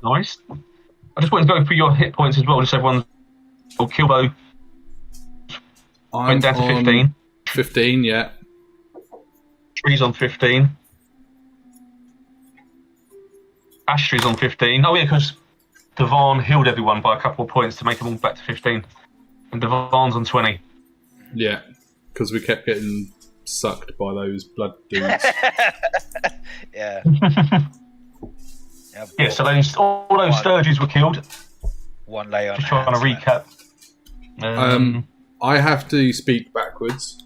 Nice. I just wanted to go through your hit points as well, just so everyone's... Well, Kilbo went down to 15. 15, yeah. Tree's on 15. Astrid's on 15. Oh, yeah, because Dewahn healed everyone by a couple of points to make them all back to 15. And Devahn's on 20. Yeah, because we kept getting sucked by those blood dudes. Yeah. Yeah, so all those Sturges were killed. One lay on. Just trying to recap. I have to speak backwards.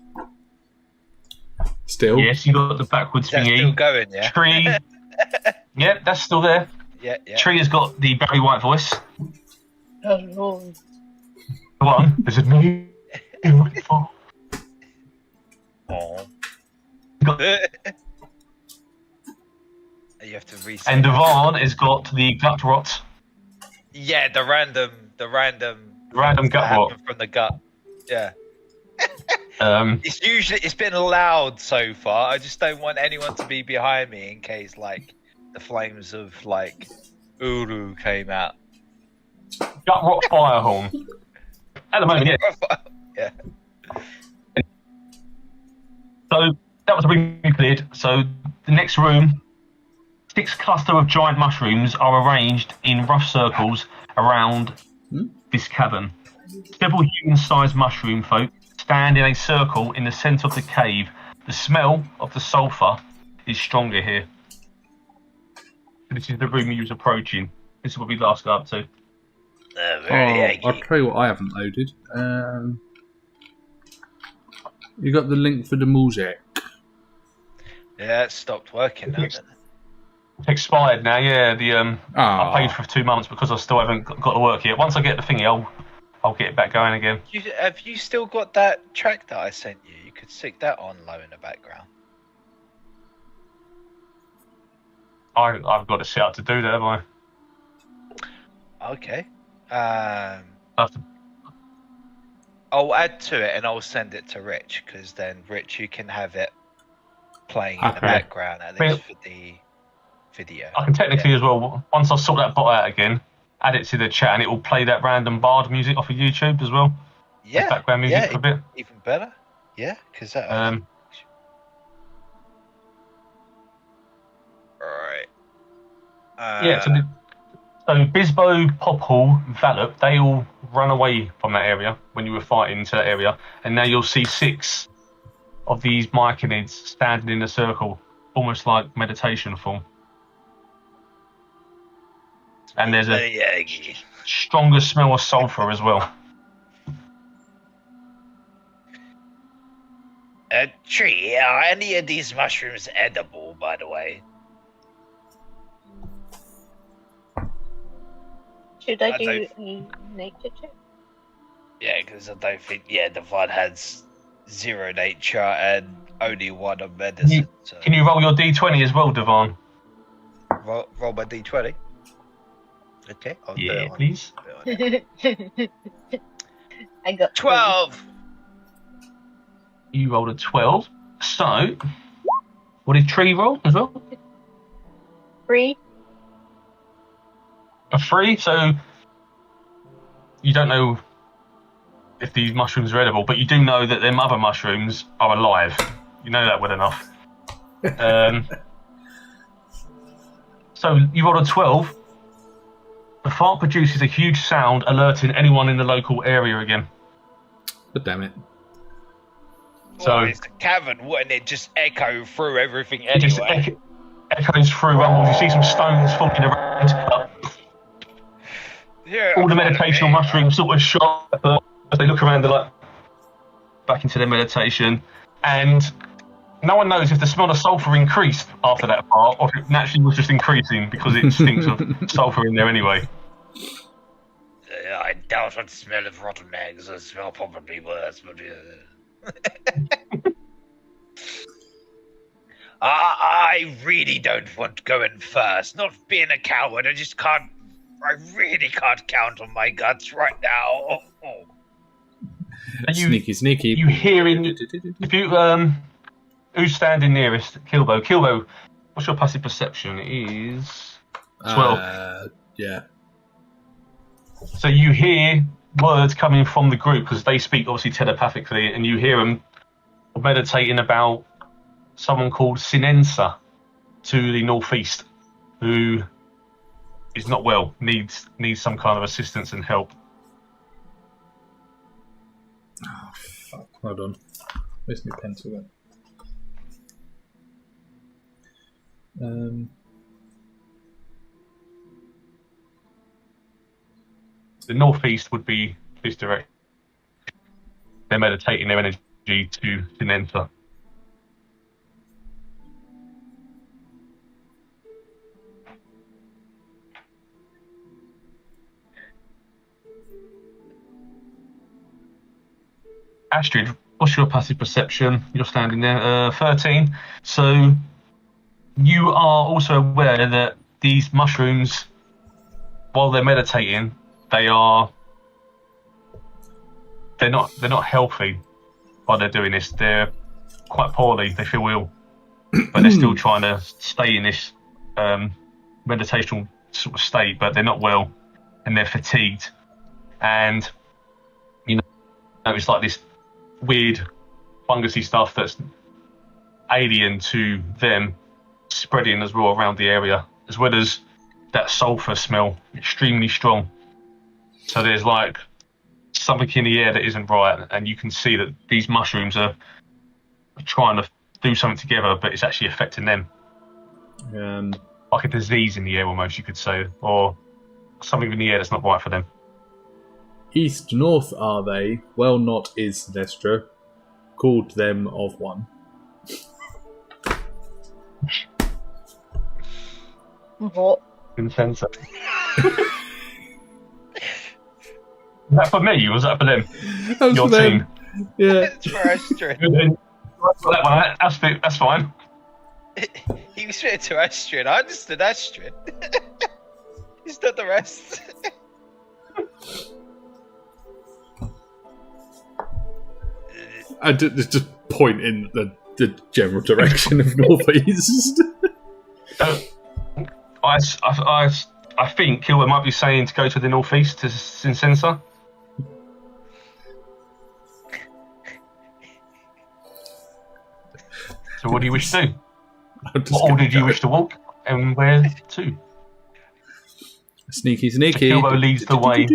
Still. Yes, you got the backwards That's thingy. still going, yeah. Tree. Yep, that's still there. Yeah. Tree has got the Barry White voice. Oh, The one. Is it me? You're looking for? Oh. Got- You have to reset. And Dewahn has got the gut rot. Yeah, the random Random gut rot. from the gut. Yeah. Um, It's been loud so far. I just don't want anyone to be behind me in case like the flames of like Uru came out. gut rot firehorn. At the moment, yeah. Yeah. So that was a room we cleared. So the next room, 6 cluster of giant mushrooms are arranged in rough circles around this cavern. Several human-sized mushroom folk stand in a circle in the centre of the cave. The smell of the sulphur is stronger here. This is the room you was approaching. This is what we last got up to. I'll tell you what I haven't loaded. You got the link for the music. Yeah, it stopped working now. It's expired now, yeah. I paid for 2 months because I still haven't got to work yet. Once I get the thingy, I'll get it back going again. Have you still got that track that I sent you? You could stick that on low in the background. I've got it set up to do that, have I? Okay. I have to- I'll add to it and I'll send it to Rich because then Rich, you can have it playing in the Okay. background at least for the video. I can technically as well, once I sort that bot out again, add it to the chat and it will play that random bard music off of YouTube as well. Yeah, Background music for a bit. even better. Yeah, because that. Alright. Yeah, so Bisbo, Pophall, Valop, they all run away from that area when you were fighting into that area, and now you'll see 6 of these myconids standing in a circle, almost like meditation form. And there's a stronger smell of sulphur as well. Tree, are any of these mushrooms edible, by the way? should I do a nature check? Yeah, because I don't think, the VOD has 0 nature and only 1 of medicine. Can you roll your d20 as well, Dewahn? Roll my d20? Okay, I'll do it on- please. I got 12! You rolled a 12. So, what did Tree roll as well? 3. A 3. So, you don't know if these mushrooms are edible, but you do know that them other mushrooms are alive. You know that well enough. So, you rolled a 12. The fart produces a huge sound, alerting anyone in the local area again. But damn it. So it's the cavern, wouldn't it just echo through everything it just anyway? echoes through rumbles. You see some stones falling around. Yeah, All the meditational mushrooms sort of shot as they look around. They're like back into their meditation, and no one knows if the smell of sulphur increased after that part, or if it naturally was just increasing because it stinks of sulphur in there anyway. I doubt what the smell of rotten eggs. The smell probably worse, but I really don't want to go in first. Not being a coward, I just can't. I really can't count on my guts right now. Sneaky. You hearing? If you who's standing nearest? Kilbo. Kilbo. What's your passive perception? It is 12. Yeah. So you hear words coming from the group because they speak obviously telepathically, and you hear them meditating about someone called Sinensa to the northeast, who is not well, needs some kind of assistance and help. Oh, fuck. Hold on. Where's my pencil then? The northeast would be this direction. They're meditating their energy to Sinensa. Astrid, what's your passive perception? You're standing there, 13. So you are also aware that these mushrooms, while they're meditating, they're not healthy while they're doing this. They're quite poorly. They feel ill, but they're still trying to stay in this meditational sort of state. But they're not well, and they're fatigued, and it's like this weird fungusy stuff that's alien to them spreading as well around the area, as well as that sulfur smell, extremely strong. So there's like something in the air that isn't right, and you can see that these mushrooms are trying to do something together, but it's actually affecting them. Like a disease in the air almost, you could say, or something in the air that's not right for them. East north are they? Well, not is Destra. Called them of one. What? Incense. Is that for me? Or was that for them? That was your for them. team? Yeah. It's for Astrid. That one, that's fine. He was straight to Astrid. I understood Astrid. He's not the rest. I just point in the general direction of northeast. I think Kilbo might be saying to go to the northeast to Sinsensa. So what do you wish to do? What order do you wish to walk, and where to? Sneaky. Kilbo leads the way.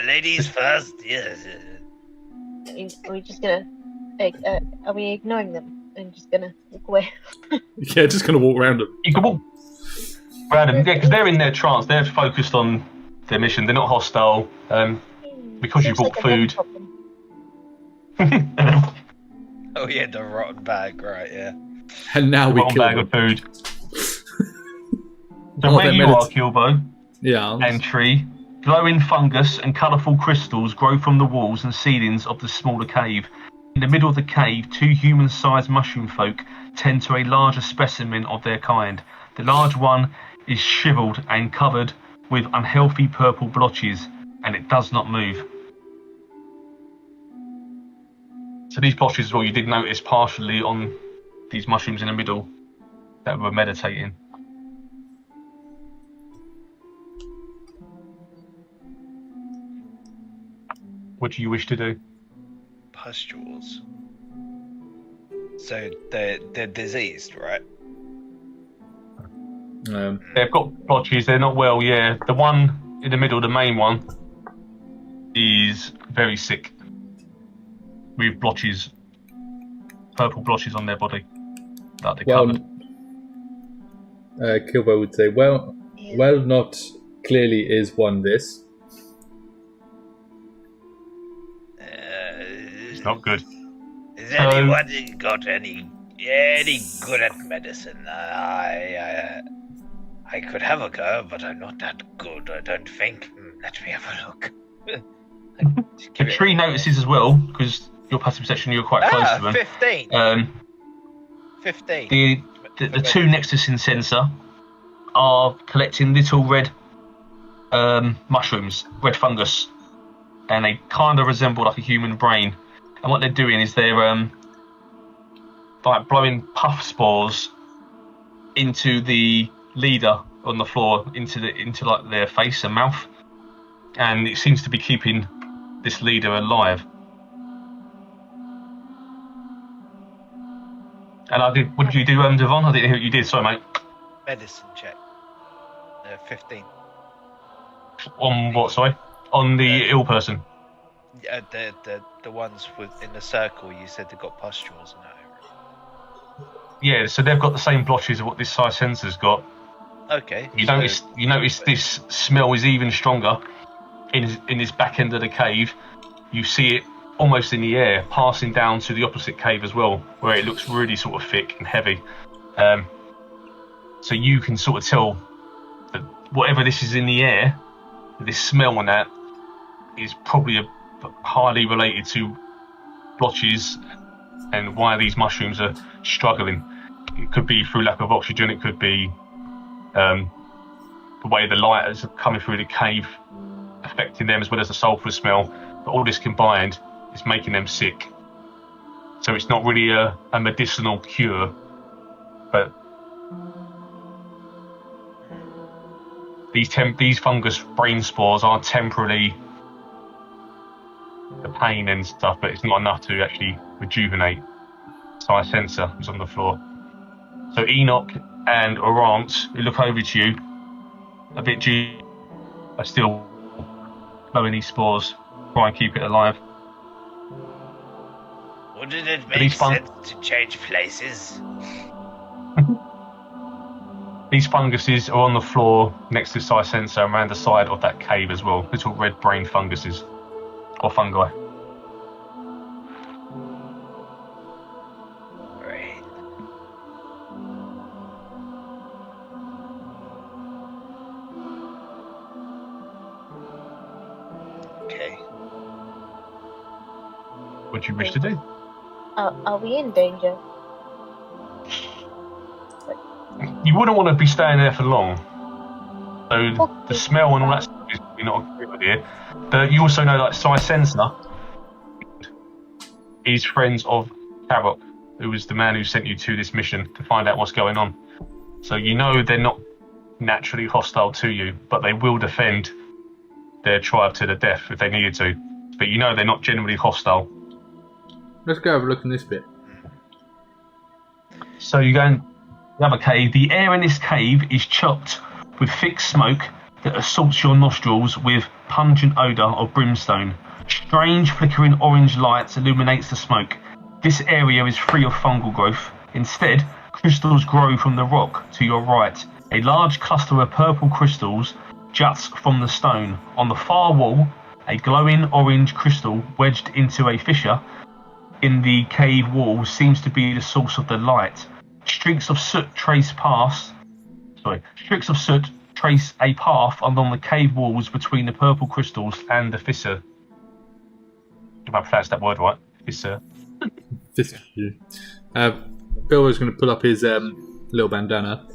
Ladies first, yes. Are we just gonna? Are we ignoring them and just gonna walk away? Yeah, just gonna walk around them. You can walk around them, yeah, because they're in their trance. They're focused on their mission. They're not hostile. Because you brought food. Oh yeah, the rotten bag, right? Yeah. And now we kill bag them. of food. So where you are, Kilbo, yeah, and Tree, glowing fungus and colourful crystals grow from the walls and ceilings of the smaller cave. In the middle of the cave, two human-sized mushroom folk tend to a larger specimen of their kind. The large one is shriveled and covered with unhealthy purple blotches, and it does not move. So these blotches as well, you did notice partially on these mushrooms in the middle that were meditating. What do you wish to do? Pustules. So they're diseased, right? They've got blotches, they're not well, yeah. The one in the middle, the main one, is very sick. With blotches, purple blotches on their body. That they covered. Kilbo would say, well, not clearly is one this. It's not good. Has anyone got any good at medicine? I could have a go, but I'm not that good, I don't think. Let me have a look. The Tree notices as well, because your passive perception, you're quite close to them. 15. 15. The two next to Sinsensa are collecting little red mushrooms, red fungus, and they kind of resemble like a human brain. And what they're doing is they're like blowing puff spores into the leader on the floor into like their face and mouth, and it seems to be keeping this leader alive. And what did you do, Dewahn? I didn't hear what you did. Sorry, mate. Medicine check. 15. On what? Sorry. On the ill person. The ones in the circle. You said they got pustules and that. Yeah, so they've got the same blotches of what this Syrinscape's got. Okay. You notice this smell is even stronger in this back end of the cave. You see it almost in the air, passing down to the opposite cave as well, where it looks really sort of thick and heavy. So you can sort of tell that whatever this is in the air, this smell and that is probably highly related to blotches and why these mushrooms are struggling. It could be through lack of oxygen, it could be the way the light is coming through the cave affecting them, as well as the sulphur smell. But all this combined is making them sick. So it's not really a medicinal cure, but these fungus brain spores are temporarily the pain and stuff, but it's not enough to actually rejuvenate. Sensor is on the floor. So Enoch and Orant, who look over to you, a bit due, are still blowing these spores, try and keep it alive. Wouldn't it make sense to change places? These funguses are on the floor next to Sensor and around the side of that cave as well. Little red brain funguses, or fungi. What do you wish to do? Are we in danger? You wouldn't want to be staying there for long. So the smell and all that stuff is probably not a good idea. But you also know that Sensor is friends of Karok, who was the man who sent you to this mission to find out what's going on. So you know they're not naturally hostile to you, but they will defend their tribe to the death if they needed to. But you know they're not generally hostile. Let's go have a look in this bit. So you go in the other cave. The air in this cave is choked with thick smoke that assaults your nostrils with pungent odour of brimstone. Strange flickering orange light illuminates the smoke. This area is free of fungal growth. Instead, crystals grow from the rock to your right. A large cluster of purple crystals juts from the stone. On the far wall, a glowing orange crystal wedged into a fissure in the cave wall seems to be the source of the light. Streaks of soot trace a path along the cave walls between the purple crystals and the fissure. If I pronounced that word right, fissure. Bilbo's going to pull up his little bandana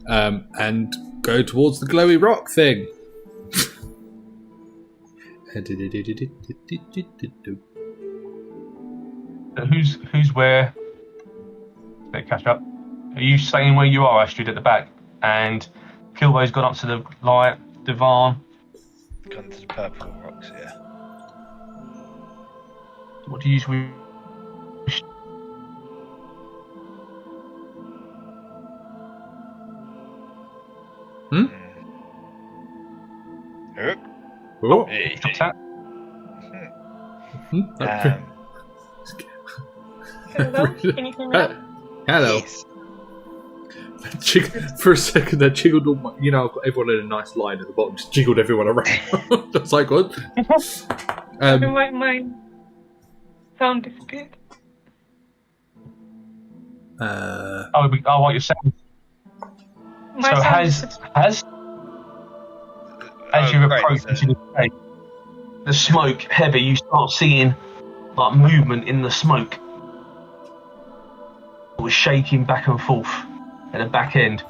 and go towards the glowy rock thing. Who's where? Let's catch up. Are you staying where you are, Astrid, at the back? And Kilbo's gone up to the light. Dewahn. Gone to the purple rocks, yeah. What do you usually? Oh. Stop that. Hello? Can you hear me? Hello. Yes. For a second, that jiggled all my, I've got everyone in a nice line at the bottom, just jiggled everyone around. That's like, what? My sound disappeared. What you're saying. My So sound as you approach into the cave, the smoke heavy, you start seeing like movement in the smoke. It was shaking back and forth at the back end.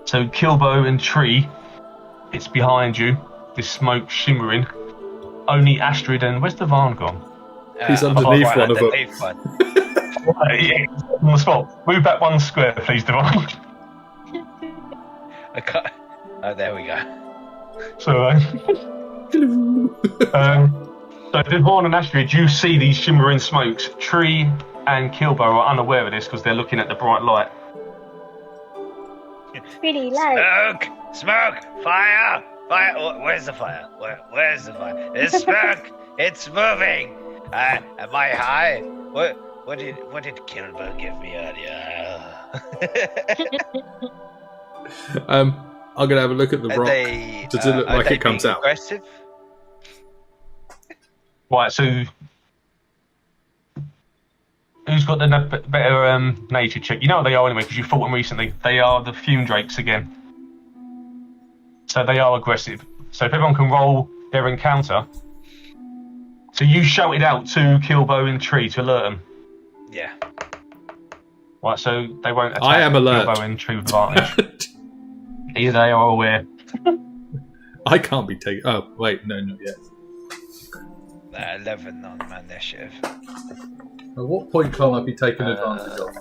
So Kilbo and Tree, it's behind you, this smoke shimmering. Only Astrid and where's Dewahn gone? He's underneath one of them. Yeah, on the spot. Move back one square, please, Dewahn. I can't. Oh, there we go. So, so Dewahn and Astrid, you see these shimmering smokes. Tree and Kilbo are unaware of this because they're looking at the bright light. Pretty light. Smoke! Fire! Fire! Where's the fire? Where's the fire? There's smoke! It's moving! Am I high? What did Kilbo give me earlier? I'm gonna have a look at the rock. Does it look like it comes out? Aggressive? Right, so who's got the better nature check? You know what they are anyway, because you fought them recently. They are the fume drakes again. So they are aggressive. So if everyone can roll their encounter. So you shouted out to Kilbo and Tree to alert them. Yeah. Right, so they won't attack I am alert. Kilbo and Tree with advantage. Either they are aware. I can't be taken. Oh, wait, no, not yet. 11 on my initiative. At what point can't I be taken advantage of?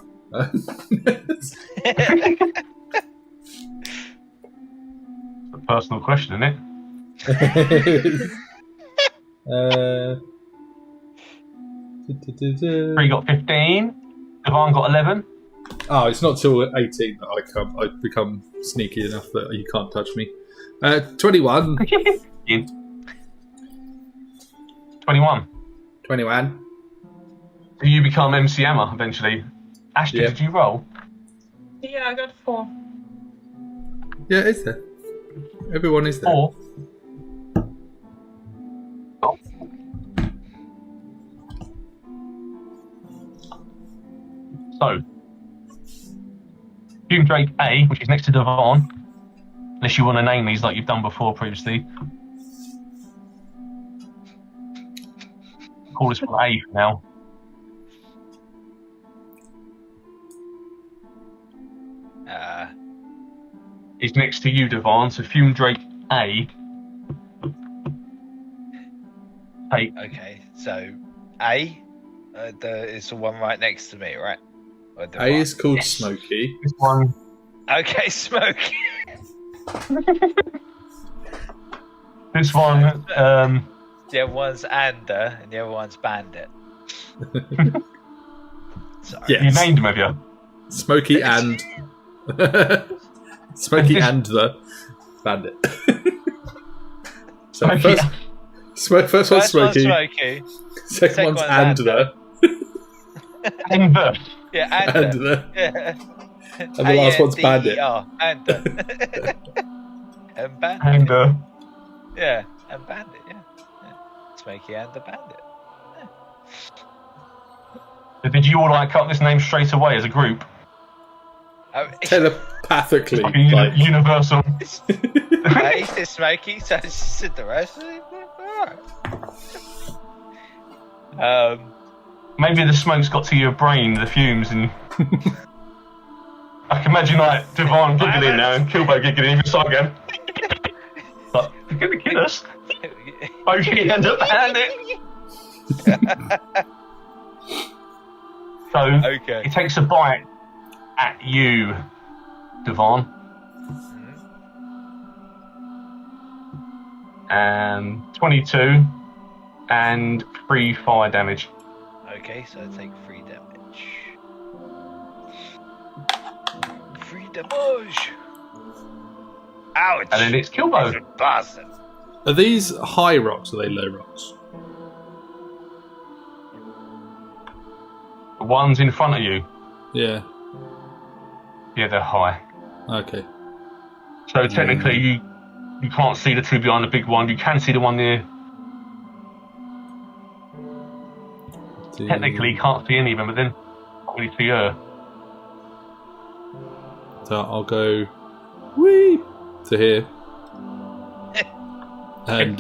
A personal question, isn't it? Tree got 15. Dewahn got 11. Oh, it's not till 18 that I become sneaky enough that you can't touch me. 21. 21. 21. So you become MC Hammer eventually. Ashton, Yeah. did you roll? Yeah, I got 4. Yeah, it's there. Everyone is there. 4. Oh. So, Fume Drake A, which is next to Dewahn, unless you want to name these like you've done before previously. Call this one A for now. Is next to you, Dewahn, so Fume Drake A. Hey. Okay, so A is the one right next to me, right? Or the A one? is called Smokey. This one. Okay, smoke. This one. The other one's Ander, and the other one's Bandit. Sorry. Yes. You named them, have you? Smokey and... Smokey and the Bandit. So Smokey. first one's First Smokey. Smokey. Second one's and the. And the. Yeah, Ander. And the. Yeah. And the last one's Bandit. Ander. And Bandit. And the. Yeah, and Bandit, yeah. Smokey and the Bandit. Did you all like cut this name straight away as a group? Telepathically. Fucking Like, universal. He said Smokey, so she said the rest of it. Alright. Maybe the smoke's got to your brain, the fumes, and I can imagine like Dewahn giggling now and Kilbo giggling even so again. Like, you're gonna kill us. Oh, she ends up Bandit. So Okay. he takes a bite at you, Dewahn. And 22 and 3 fire damage. Okay, so I take 3 damage. 3 damage! Ouch! And then it's Kilbo. He's a bastard. are these high rocks or are they low rocks? The ones in front of you, Yeah. yeah, they're high. Okay. So technically you can't see the two behind the big one. You can see the one near. Technically you can't see any of them, but then can't really see her. So I'll go whee to here and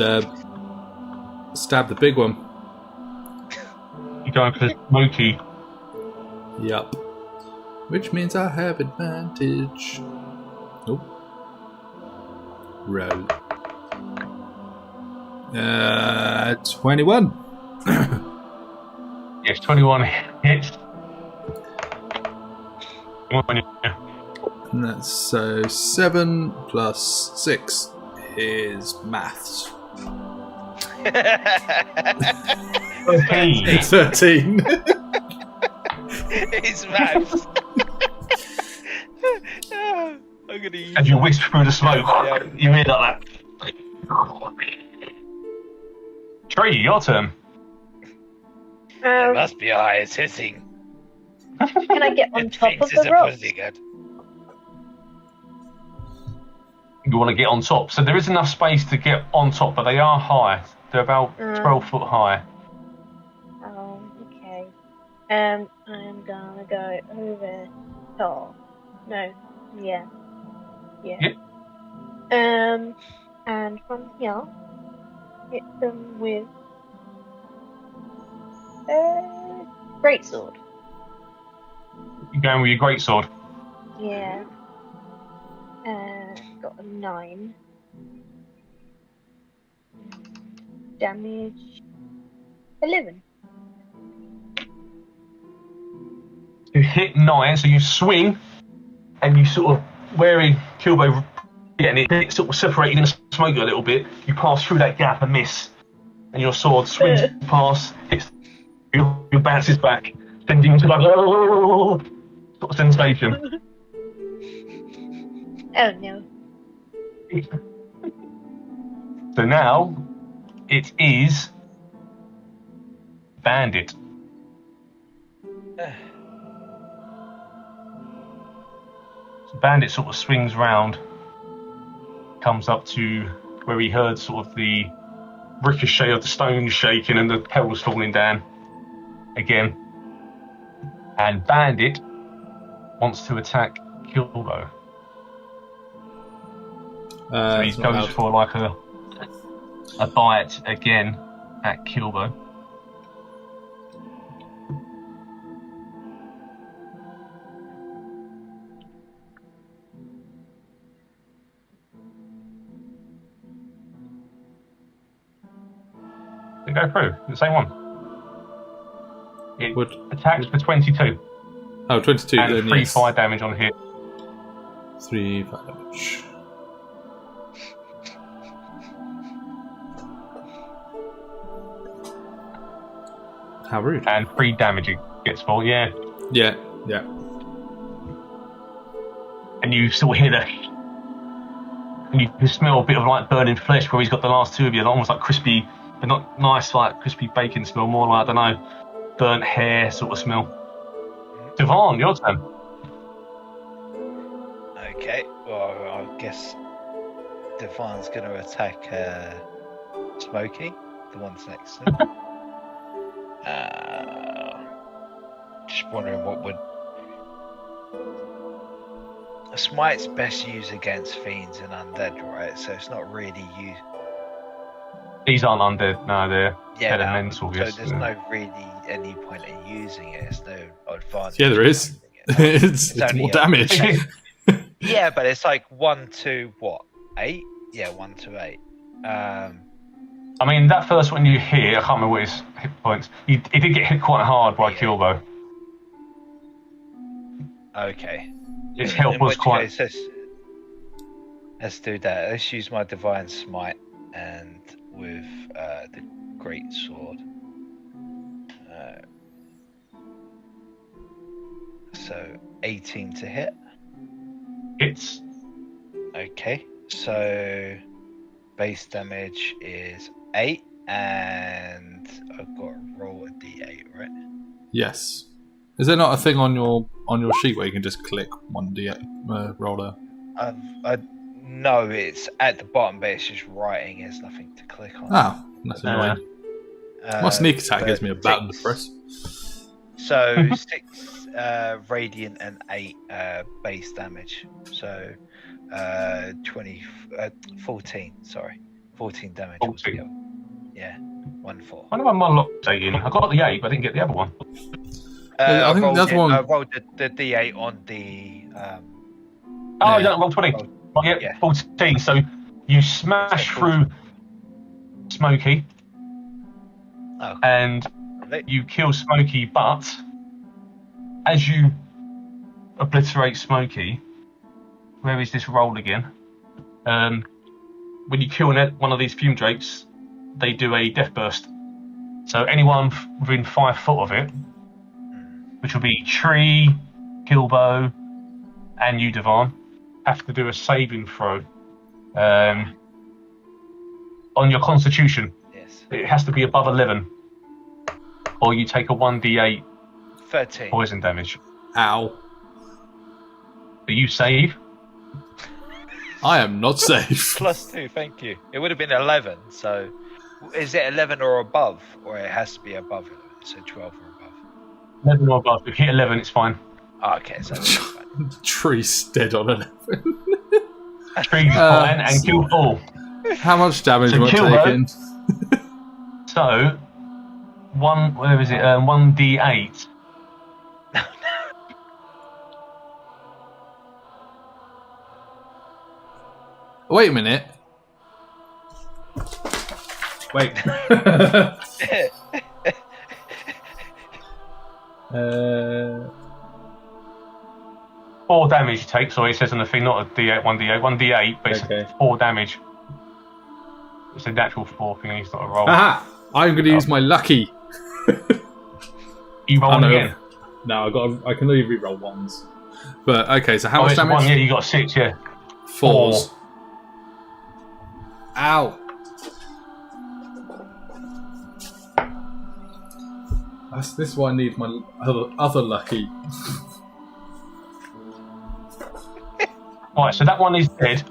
stab the big one. You're going for Smokey. Yup. Which means I have advantage. Oh. Roll. 21. Yes, 21 hits. And that's so 7 plus 6 is maths. 13. 13. It's maths. I'm gonna use As you whisper through the smoke, Yeah. you hear that. Tree, your turn. It must be high as hissing. Can I get on It top thinks of it's the a rock? pussycat. You want to get on top. So there is enough space to get on top, but they are high. They're about 12 foot high. Oh, okay. I'm gonna go over top. No, yeah. Yep. And from here, hit them with greatsword. You're going with your greatsword. Yeah. Got a 9. Damage 11. You hit 9, so you swing, and you sort of, wearing Kilbo, and it sort of separating in the smoke a little bit. You pass through that gap and miss, and your sword swings past, hits, you bounces back, sending you to like sort of sensation. Oh no. So now it is Bandit. So Bandit sort of swings round, comes up to where he heard sort of the ricochet of the stones shaking and the pebbles falling down again. And Bandit wants to attack Kilbo. So he goes for like a bite again at Kilbo. They go through the same one. It attacks for 22. Oh, 22 and then, 3 yes. fire damage on hit. 3 fire damage. How rude. And 3 damage it gets for, yeah. Yeah. And you still hear the... And you can smell a bit of like burning flesh where he's got the last 2 of you, almost like crispy, but not nice like crispy bacon smell, more like, I don't know, burnt hair sort of smell. Dewahn, your turn. Okay, well, I guess Devaughn's going to attack Smokey, the one's next to him. Just wondering what would... A smite's best used against fiends and undead, right? So it's not really used... These aren't undead, no, they're elemental. So Yes. there's no really any point in using it. There's no advantage. Yeah, there is. It's only more a- damage. Yeah, but it's like 1 to what? 8? Yeah, 1 to 8. I mean, that first one you hit, I can't remember what his hit points. He did get hit quite hard by Kilbo. Okay. His health In was which quite... case, let's do that. Let's use my divine smite and with the great sword. So 18 to hit. Hits. Okay, so base damage is 8, and I've got to roll a d8, right? Yes. Is there not a thing on your sheet where you can just click 1d8 roller? No, it's at the bottom, but it's just writing. There's nothing to click on. Ah, that's annoying. My sneak attack but gives me a button to press. So 6 radiant and 8 base damage. So 14. Sorry, 14 damage 14. altogether. Yeah, 1 4. I wonder why my lock's 18. I got the 8, but I didn't get the other one. I think that's one. I rolled the d8 on the. Oh, you don't roll 20. Oh, yeah, Yeah. 14. So you smash through Smokey Oh, and you kill Smokey, but as you obliterate Smokey, where is this roll again? When you kill one of these fume drakes, they do a death burst. So anyone within 5 foot of it, which will be Tree, Kilbo, and you, Dewahn, have to do a saving throw on your Constitution. Yes. It has to be above 11, or you take a 1d8 13. poison damage. Ow. Do you save? I am not safe. +2, thank you. It would have been 11, so... Is it 11 or above? Or it has to be above 11, so 12 or above? 11 or above. If you hit 11, it's fine. Oh, okay, so that's fine. Tree's dead on 11. Tree's fine, and kill all. How much damage So am I Kilbo- taking? So, 1d8. Wait a minute. Wait. 4 damage you take, so it says on the thing, not a d8, 1d8, but it's Okay. 4 damage. It's a natural 4 thing, it's not a roll. Aha! I'm going to use my lucky. You roll Oh, no. again. No, I can only re-roll ones. But okay, so how much it's damage? 1, yeah, you got 6, yeah. 4s. Ow! This is why I need my other lucky. Right, so that one is dead.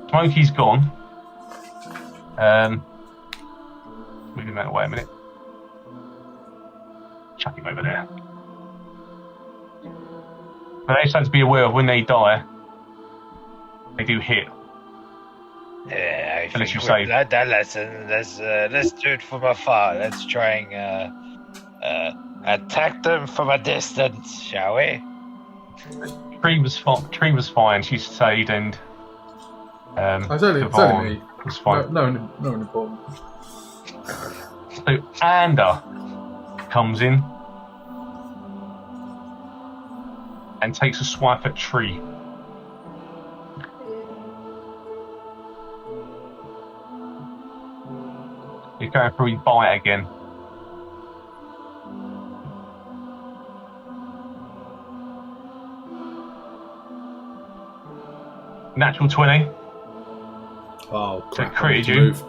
Smokey's gone. Move him out of the way a minute. Chuck him over there. But they have to be aware of when they die, they do hit. Yeah, I Unless think you we've save. learned that lesson. Let's do it from afar. Let's try and attack them from a distance, shall we? Tree was fine. She saved, and It's only Dewahn me. was fine. No one important. So Ander comes in and takes a swipe at Tree. He's going through his bite again. Natural 20. Oh, So crap. it I need critted to you. move.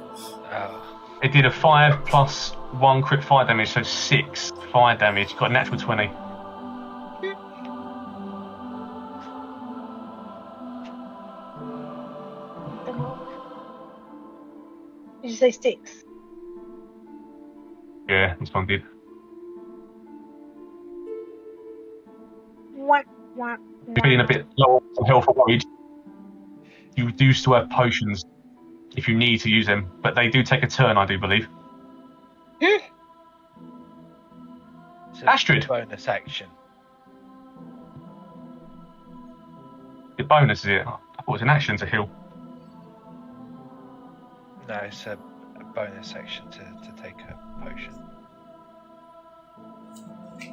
Oh, It did a 5 plus 1 crit fire damage, so 6 fire damage. Got a natural 20. Did you say 6? Yeah, this one did. Whack, whack, You're feeling a bit low on health or worried. You do still have potions if you need to use them, but they do take a turn, I do believe. it's a Astrid. bonus action. The bonus is it? I thought it was an action to heal. No, it's a bonus action to take a potion.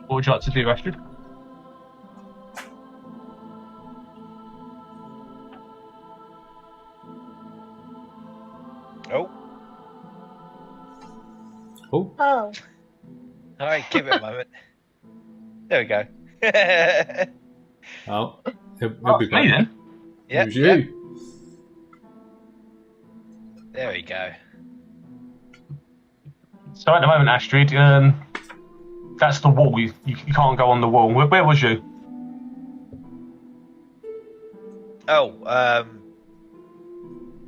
What would you like to do, Astrid? Oh, Oh, Oh, alright, give it a moment. There we go. oh. He'll Oh, be me back. then. Yep, Who's yep, you? there we go. So at the moment, Astrid, that's the wall. You can't go on the wall. Where was you? Oh,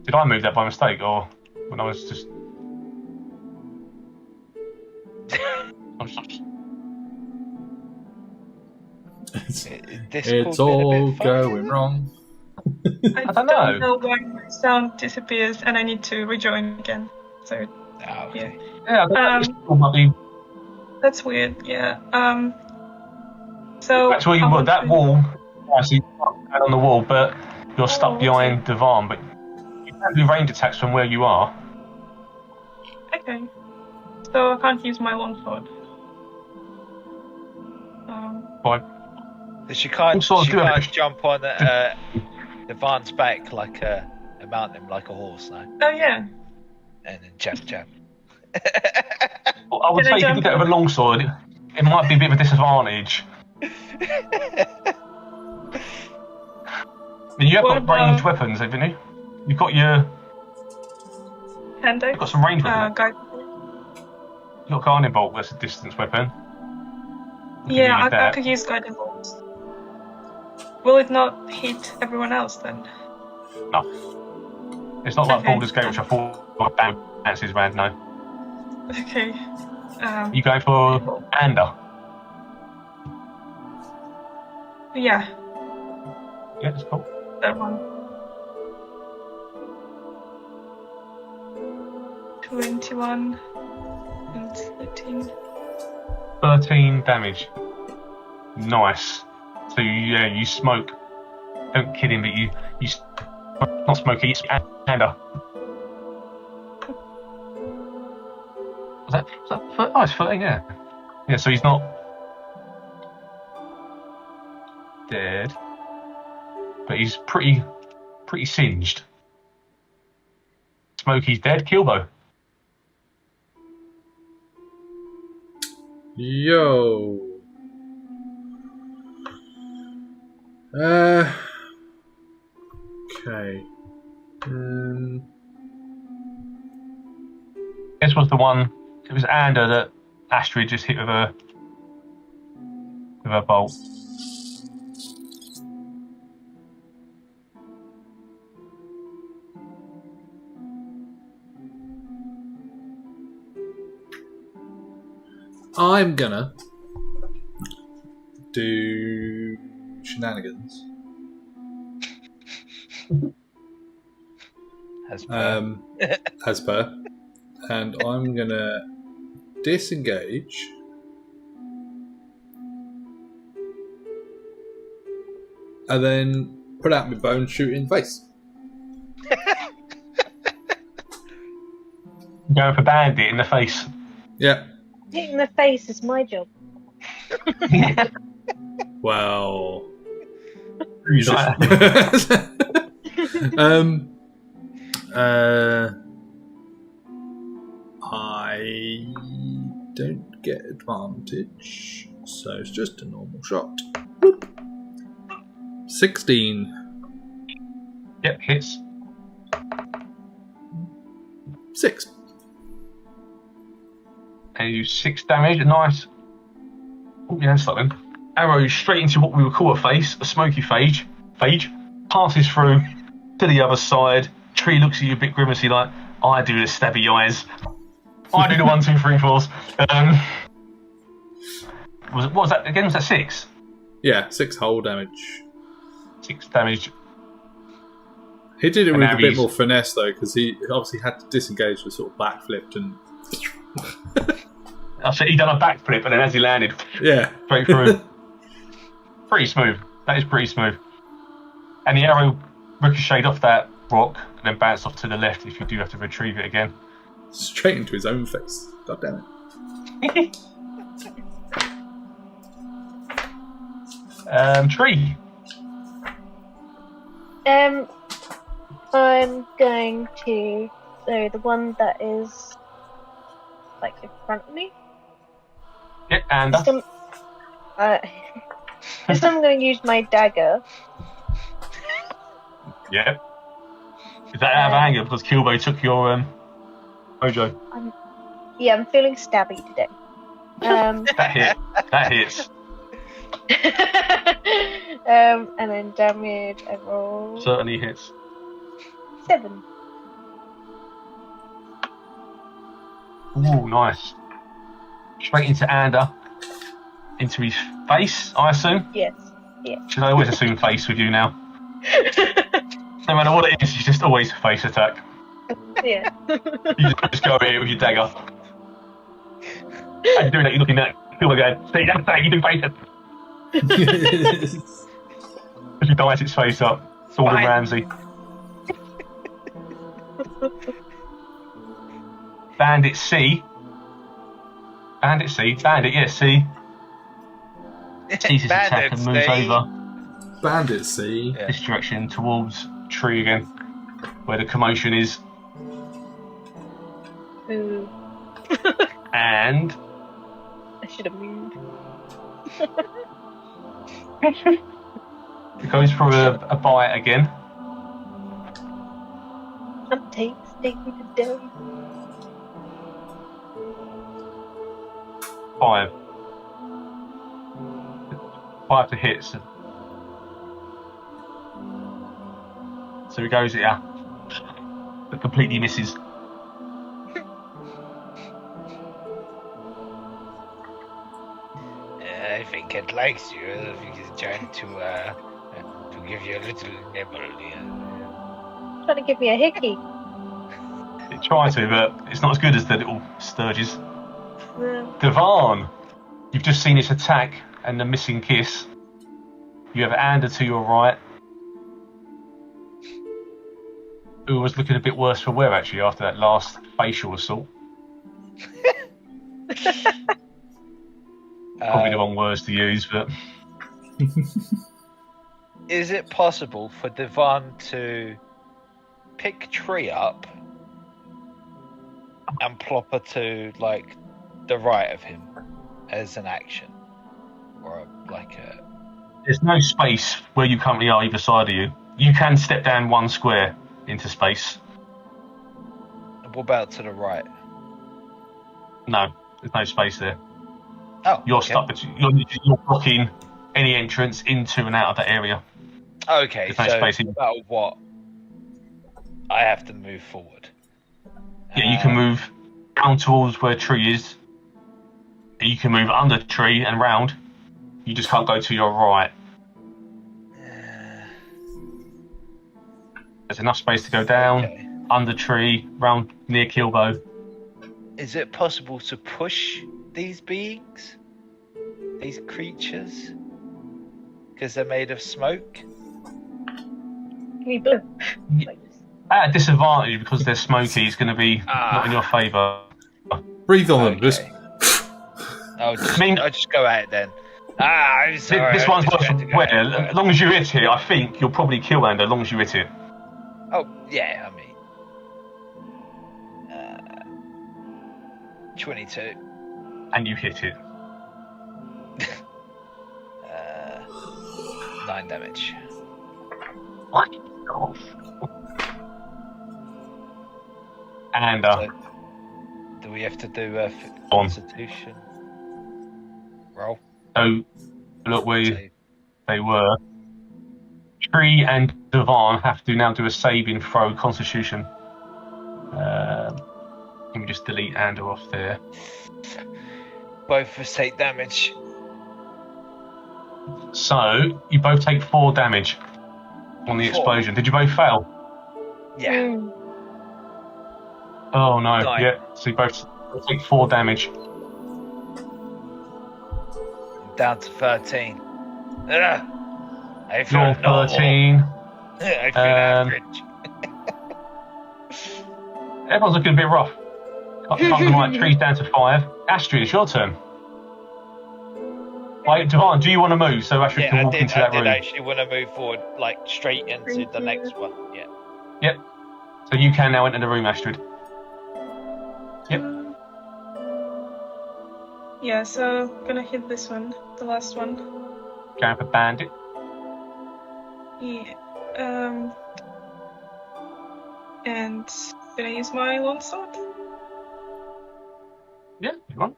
Did I move that by mistake, or when I was just? this It's called being a all bit funky, going isn't it? wrong. I don't know. don't know why my sound disappears and I need to rejoin again. So Oh, okay. Yeah, that's weird. Yeah. So that's where you I were. want That to- wall. Actually, you can't go on the wall, but you're stuck behind Dewahn. But you can do range attacks from where you are. Okay. So I can't use my longsword. By She can't. What sort of She do it? can't jump on Dewann's back like a mountain, like a horse now. Oh yeah. And then jab. Well, I would Can I say if you jump did that in? with a longsword, it might be a bit of a disadvantage. I mean, you have What got ranged about- weapons, haven't you? You've got your. Hand You've got some ranged weapons. guide. You've got Guardian Bolt, that's a distance weapon. You can Yeah, use I that. could use guiding bolts. Will it not hit everyone else then? No. It's not like Okay. Baldur's Gate, which I thought bounces around, no. Okay. You going for Ander? Yeah, Yeah, that's cool. that one. 21 and 13. 13 damage. Nice. So you smoke. Don't kid him, but you not smoke, you smoke Ander. Was that 13? Oh, it's 13, yeah. Yeah, so he's not dead, but he's pretty singed. Smokey's dead. Kilbo. Yo. Okay. This was the one. It was Ander that Astrid just hit with her bolt. I'm gonna do shenanigans. As per. As per. And I'm gonna disengage. And then put out my bow and shoot in the face. Going for Bandit in the face. Yeah. Hitting the face is my job. Well. Who's that? I don't get advantage, so it's just a normal shot. 16. Yep, hits. 6. And you 6 damage. Nice. Oh, yeah, something. Arrow straight into what we would call a face, a smoky phage. Passes through to the other side. Tree looks at you a bit grimacey, like, I do the stabby eyes. I do the 1, 2, 3, 4s. What was that again? Was that 6? Yeah, 6 whole damage. 6 damage. He did it And with now a bit he's- more finesse though, because he obviously had to disengage with sort of backflipped and I said he done a backflip, and then as he landed, yeah, straight through. Pretty smooth. That is pretty smooth. And the arrow ricocheted off that rock and then bounced off to the left if you do have to retrieve it again. straight into his own face. God damn it! Tree. I'm going to. So the one that is like in front of me. Yeah, and This time, this time I'm going to use my dagger. yeah. Is that out of anger because Kilbo took your mojo? Yeah, I'm feeling stabby today. That hits. And then damage, I roll Certainly hits. 7. Ooh, nice. Straight into Ander. Into his face, I assume. Yes. Should I always assume face with you now? No matter what it is, you just always face attack. Yeah. You just go here with your dagger. As you're doing that, you're looking at Kilbo going, see, that's that, you do face it. As you dice its face up. Sword and Ramsey. Bandit C. Bandit, yeah, C. Sees his attack and moves over. bandits see. this direction towards tree again, where the commotion is. Ooh, And I should have moved. it goes for a bite again. Some tape stay with the day. 5. 5 to hit. So he goes here, but completely misses. I think it likes you. I think it's trying to give you a little nibble. Yeah. Trying to give me a hickey. It tries to, but it's not as good as the little sturges. Yeah. Dewahn, you've just seen its attack and the missing kiss. You have Ander to your right, who was looking a bit worse for wear actually after that last facial assault. Probably the wrong words to use, but Is it possible for Dewahn to pick Tree up and plop her to like the right of him as an action, or like a? there's no space where you currently are either side of you. You can step down 1 square into space. What about to the right? No, there's no space there. Oh, You're okay. stuck between. You're blocking any entrance into and out of that area. Okay, There's no so space in- no matter what, I have to move forward. Yeah, you can move down towards where tree is. You can move under the tree and round. You just can't go to your right. There's enough space to go down, Okay. under tree, round near Kilbo. Is it possible to push these beings? These creatures? Because they're made of smoke? Can we blow? Yeah. Like this. At a disadvantage because they're smoky, it's going to be not in your favour. Breathe on them. Just Okay. I'll just, I mean- I'll just go at it then. I'm sorry. This I one's just worth had to go wear. at it. As long as you hit it, I think you'll probably kill Ander as long as you hit it. Oh, yeah, I mean. 22. And you hit it. 9 damage. And So, do we have to do a On. constitution roll? so look where Save. they were. Tree and Dewahn have to now do a saving throw Constitution. Let me just delete Ander off there. Both of us take damage. So you both take 4 damage on the 4. explosion. Did you both fail? Yeah. Mm. Oh no! 9. Yeah. So you both take 4 damage. Down to 13. Ugh. I feel You're normal. 13. I feel average. Everyone's looking a bit rough. Can't like trees down to 5. Astrid, it's your turn. Wait, Dewahn, do you want to move so Astrid Yeah, can I walk did. into I that did room? actually want to move forward, like straight into the next one. Yeah. Yep. So you can now enter the room, Astrid. Yep. Yeah, so gonna hit this one, the last one. Going for bandit. Yeah. And gonna use my longsword. Yeah, you want.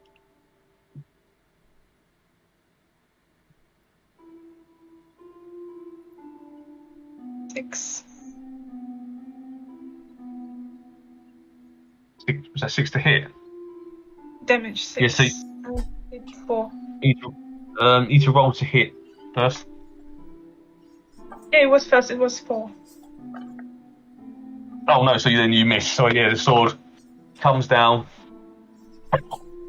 6. Was that 6 to hit? Damage 6. Yeah, so- Hit 4. You need to roll to hit first. Yeah, it was first, it was 4. Oh no, so then you miss. So yeah, the sword comes down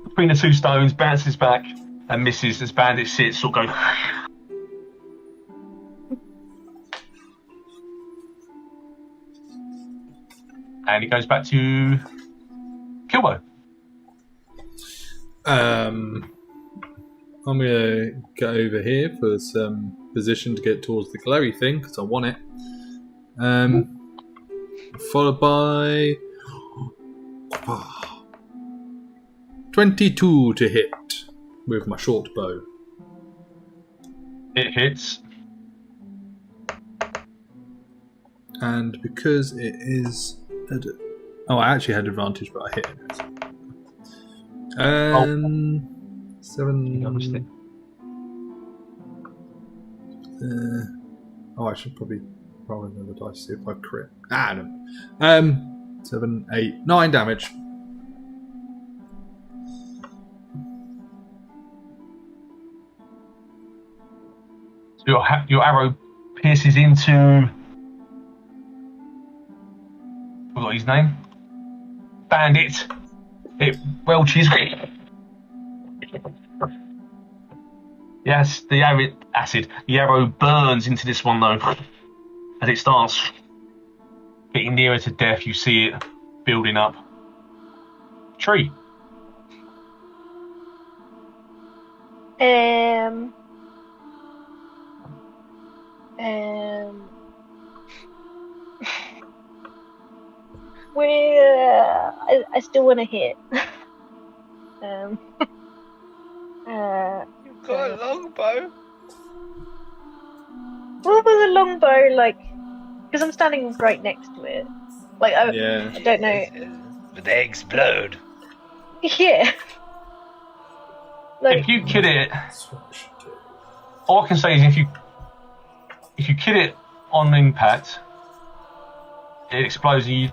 between the 2 stones, bounces back, and misses as bandit sits, sort of go. And it goes back to Kilbo. I'm gonna go over here for some position to get towards the glowy thing because I want it. Followed by 22 to hit with my short bow. It hits. And because it is... I actually had advantage, but I hit it. 7... I should probably roll another dice to see if I crit. No. 7, 8, 9 damage. So your arrow pierces into... I forgot his name. Bandit. It welches. Yes, the acid. The arrow burns into this one though. As it starts getting nearer to death, you see it building up. Tree. I still want to hit. You've got a longbow. What was a longbow like? Because I'm standing right next to it. Like, I don't know. But they explode. Yeah. Like, If you kill it, all I can say is if you kill it on impact, it explodes and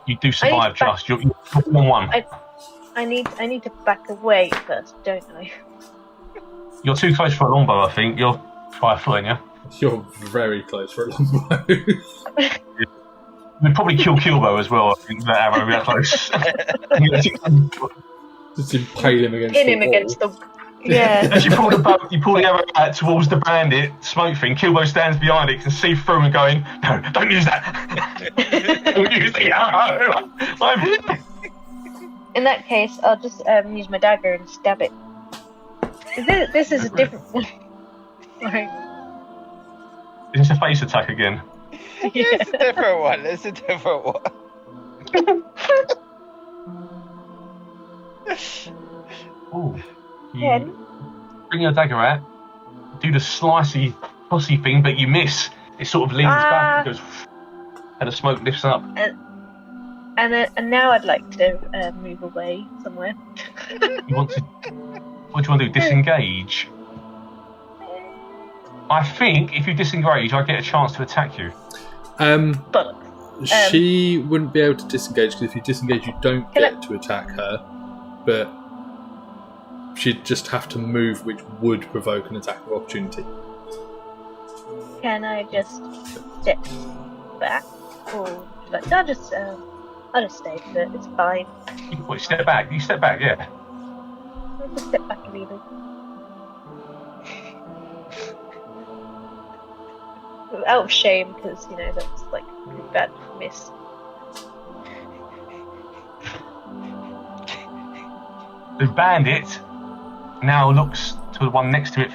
you do survive. Just you're on one. I need to back away first, don't I? You're too close for a longbow, I think. You're 5 foot, yeah? You're very close for a longbow. We'd probably kill Kilbo as well, I think, that arrow that close. Just impale him against the wall. Yeah. As you pull the arrow out towards the bandit smoke thing, Kilbo stands behind it, can see through and going, no, don't use that. Don't use the arrow. I'm here. In that case, I'll just use my dagger and stab it. This is a different one. Right. Is this a face attack again? Yeah. It's a different one. It's a different one. Ooh. Ken? Bring your dagger out, do the slicey, tossy thing, but you miss. It sort of leans back and goes, and the smoke lifts up. And now I'd like to move away somewhere. What do you want to do? Disengage? I think if you disengage, I get a chance to attack you. But she wouldn't be able to disengage because if you disengage, you don't get to attack her. But she'd just have to move, which would provoke an attack of opportunity. Can I just step back, or like I'll just stay with it. It's fine. You step back. You step back, yeah. I'll just step back a little. Out of shame, because that's like a pretty bad miss. The bandit now looks to the one next to it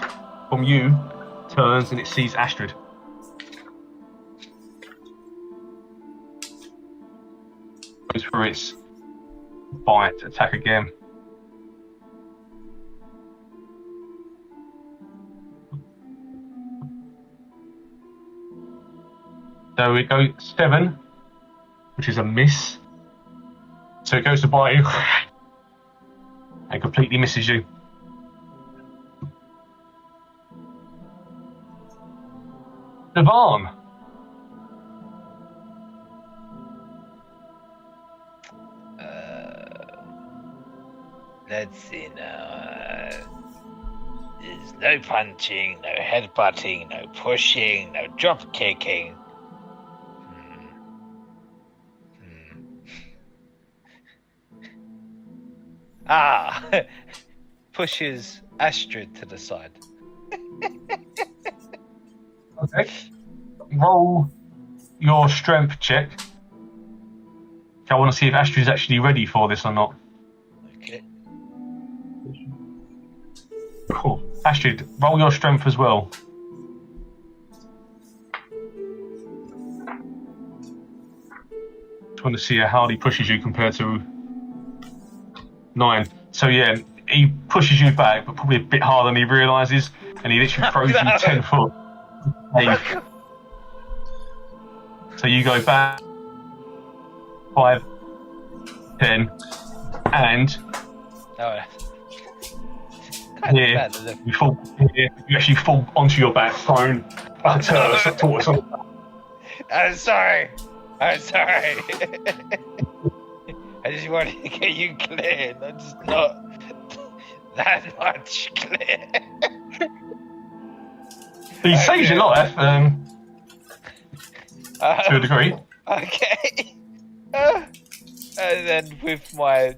from you, turns, and it sees Astrid. Goes for its bite, attack again. So we go 7, which is a miss. So it goes to bite you and completely misses you. Dewahn. Let's see now. There's no punching, no headbutting, no pushing, no drop kicking. Pushes Astrid to the side. Okay. Roll your strength check. I want to see if Astrid's actually ready for this or not. Okay. Cool. Astrid, roll your strength as well. Just want to see how hard he pushes you compared to 9. So yeah, he pushes you back, but probably a bit harder than he realises, and he literally throws you 10 foot. So you go back 5, 10, and here you fall. Here you actually fall onto your back, thrown like a tortoise on the back. I'm sorry. I just wanted to get you clear. Not just not that much clear. He saves your life, to a degree. Okay. And then with my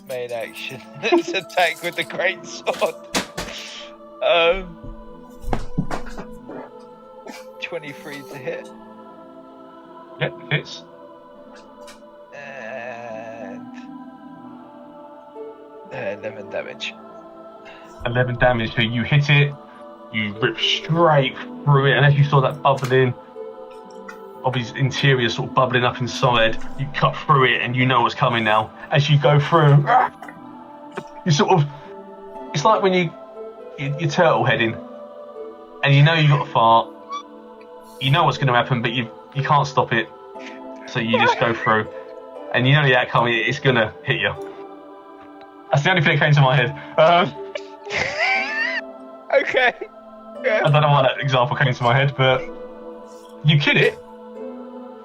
main action, let's attack with the great sword. 23 to hit. Yep, hits. And 11 damage. 11 damage, so you hit it, you rip straight through it, and as you saw that bubbling of his interior sort of bubbling up inside, you cut through it and you know what's coming now. As you go through, you sort of, it's like when you're turtle heading and you know you got a fart, you know what's going to happen, but you can't stop it, so you just go through, and you know the outcome, it's going to hit you. That's the only thing that came to my head. Okay. Yeah. I don't know why that example came to my head, but you kill it.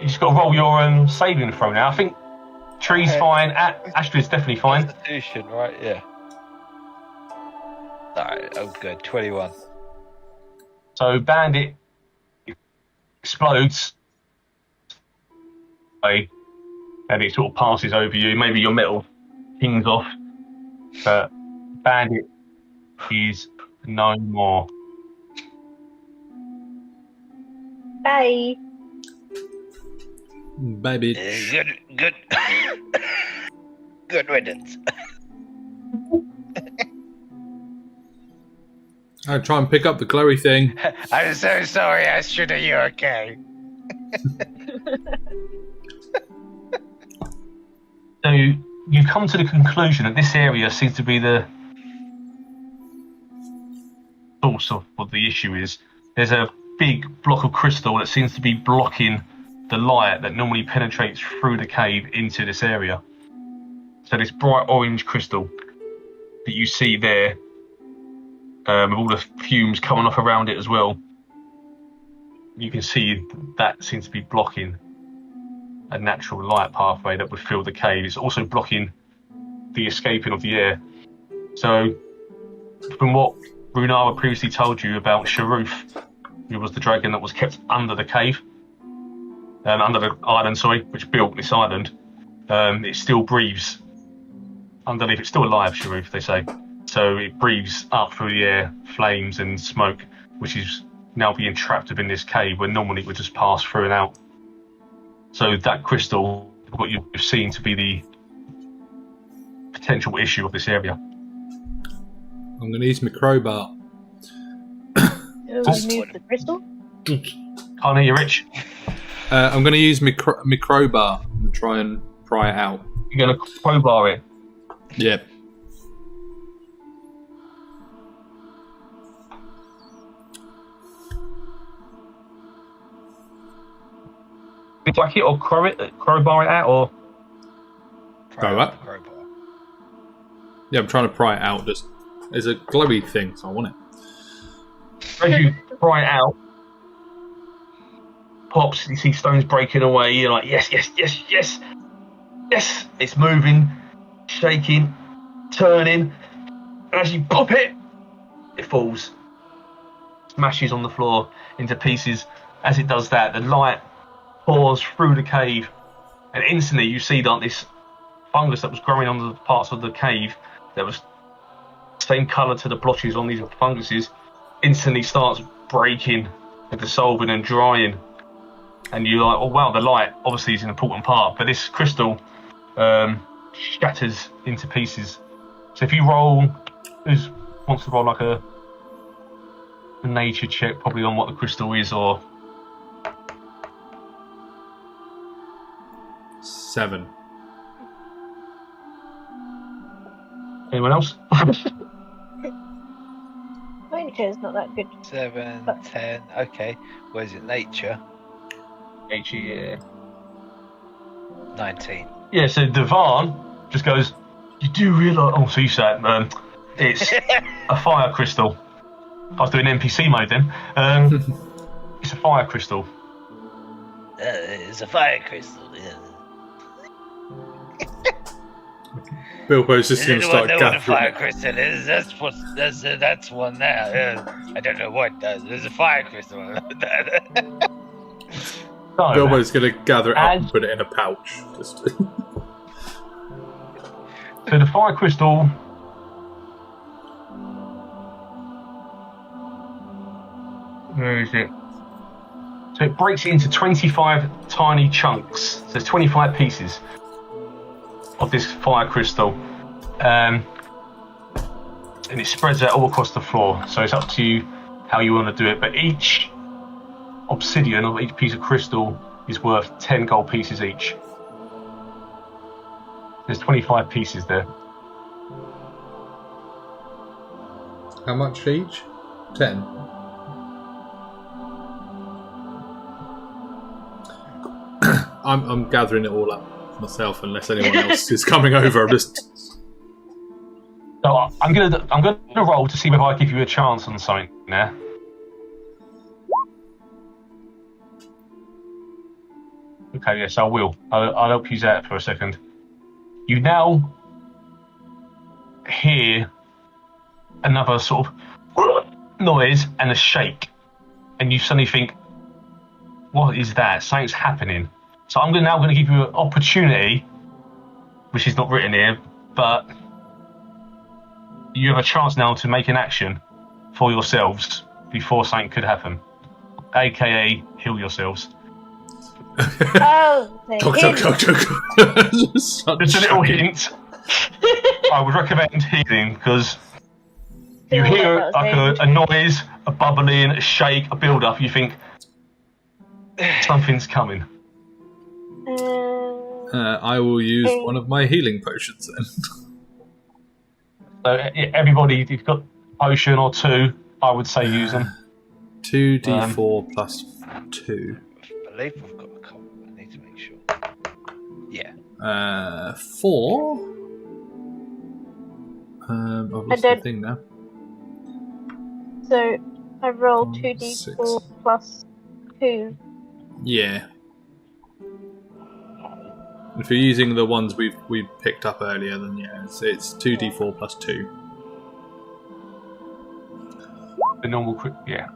You just got to roll your saving throw now. I think Tree's fine. Astrid's definitely fine. Constitution, right? Yeah. Alright, oh good. 21. So Bandit explodes, and it sort of passes over you. Maybe your metal pings off, but Bandit is no more. Bye. Baby. Good. Good riddance. I try and pick up the glowy thing. I'm so sorry, Astrid. Are you okay? So you come to the conclusion that this area seems to be the source of what the issue is. There's a big block of crystal that seems to be blocking the light that normally penetrates through the cave into this area. So this bright orange crystal that you see there, with all the fumes coming off around it as well, you can see that seems to be blocking a natural light pathway that would fill the cave. It's also blocking the escaping of the air. So from what Runara previously told you about Sharuf, who was the dragon that was kept under the cave, under the island, which built this island, it still breathes underneath. It's still alive, Sharuf, they say. So it breathes up through the air, flames and smoke, which is now being trapped within this cave where normally it would just pass through and out. So that crystal, what you've seen to be the potential issue of this area. I'm going to use my crowbar. Remove the crystal? Can't hear you, Rich. I'm going to use my crowbar and try and pry it out. You're going to crowbar it? Yeah. Whack it or crowbar it out, or? Crowbar. Yeah, I'm trying to pry it out. There's a glowy thing, so I want it. As you pry it out, pops, you see stones breaking away, you're like, yes. It's moving, shaking, turning, and as you pop it, it falls. Smashes on the floor into pieces. As it does that, the light pours through the cave, and instantly you see that this fungus that was growing on the parts of the cave that was same colour to the blotches on these funguses instantly starts breaking and dissolving and drying, and you're like, oh wow, the light obviously is an important part, but this crystal shatters into pieces. So if you roll, who wants to roll like a a nature check, probably on what the crystal is, or 7. anyone else? Nature is not that good. 7, 10. Okay. Where's it? Nature. Nature, yeah. 19. Yeah, so Dewahn just goes, you do realise... Oh, so you said it's a fire crystal. I was doing NPC mode then. It's a fire crystal. It's a fire crystal. Yeah. Bilbo's just going to start know what a fire gathering. crystal is? That's one there. I don't know what does. There's a fire crystal. So, Bilbo's going to gather it up As- and put it in a pouch. Just so the fire crystal... Where is it? So it breaks it into 25 tiny chunks. So there's 25 pieces of this fire crystal. And it spreads out all across the floor. So it's up to you how you want to do it. But each obsidian or each piece of crystal is worth 10 gold pieces each. There's 25 pieces there. how much each? 10. I'm gathering it all up myself, unless anyone else is coming over. I'm just. So I'm gonna roll to see if I give you a chance on something now. Okay, yes, I will. I'll help you out for a second. You now hear another sort of noise and a shake, and you suddenly think, "What is that? Something's happening." So I'm now going to give you an opportunity, which is not written here, but you have a chance now to make an action for yourselves before something could happen, aka heal yourselves. Oh, they hit. Just a little hint. I would recommend healing because you hear like a noise, a bubbling, a shake, a build up. You think something's coming. I will use one of my healing potions then. So everybody, if you've got a potion or two, I would say use them. 2d4 plus 2. I believe I've got a couple. I need to make sure. Yeah. 4. I've lost the thing now. So I roll 6. 2d4 plus 2. Yeah. If you're using the ones we picked up earlier, then yeah, it's 2d4 plus 2. The normal crit, yeah.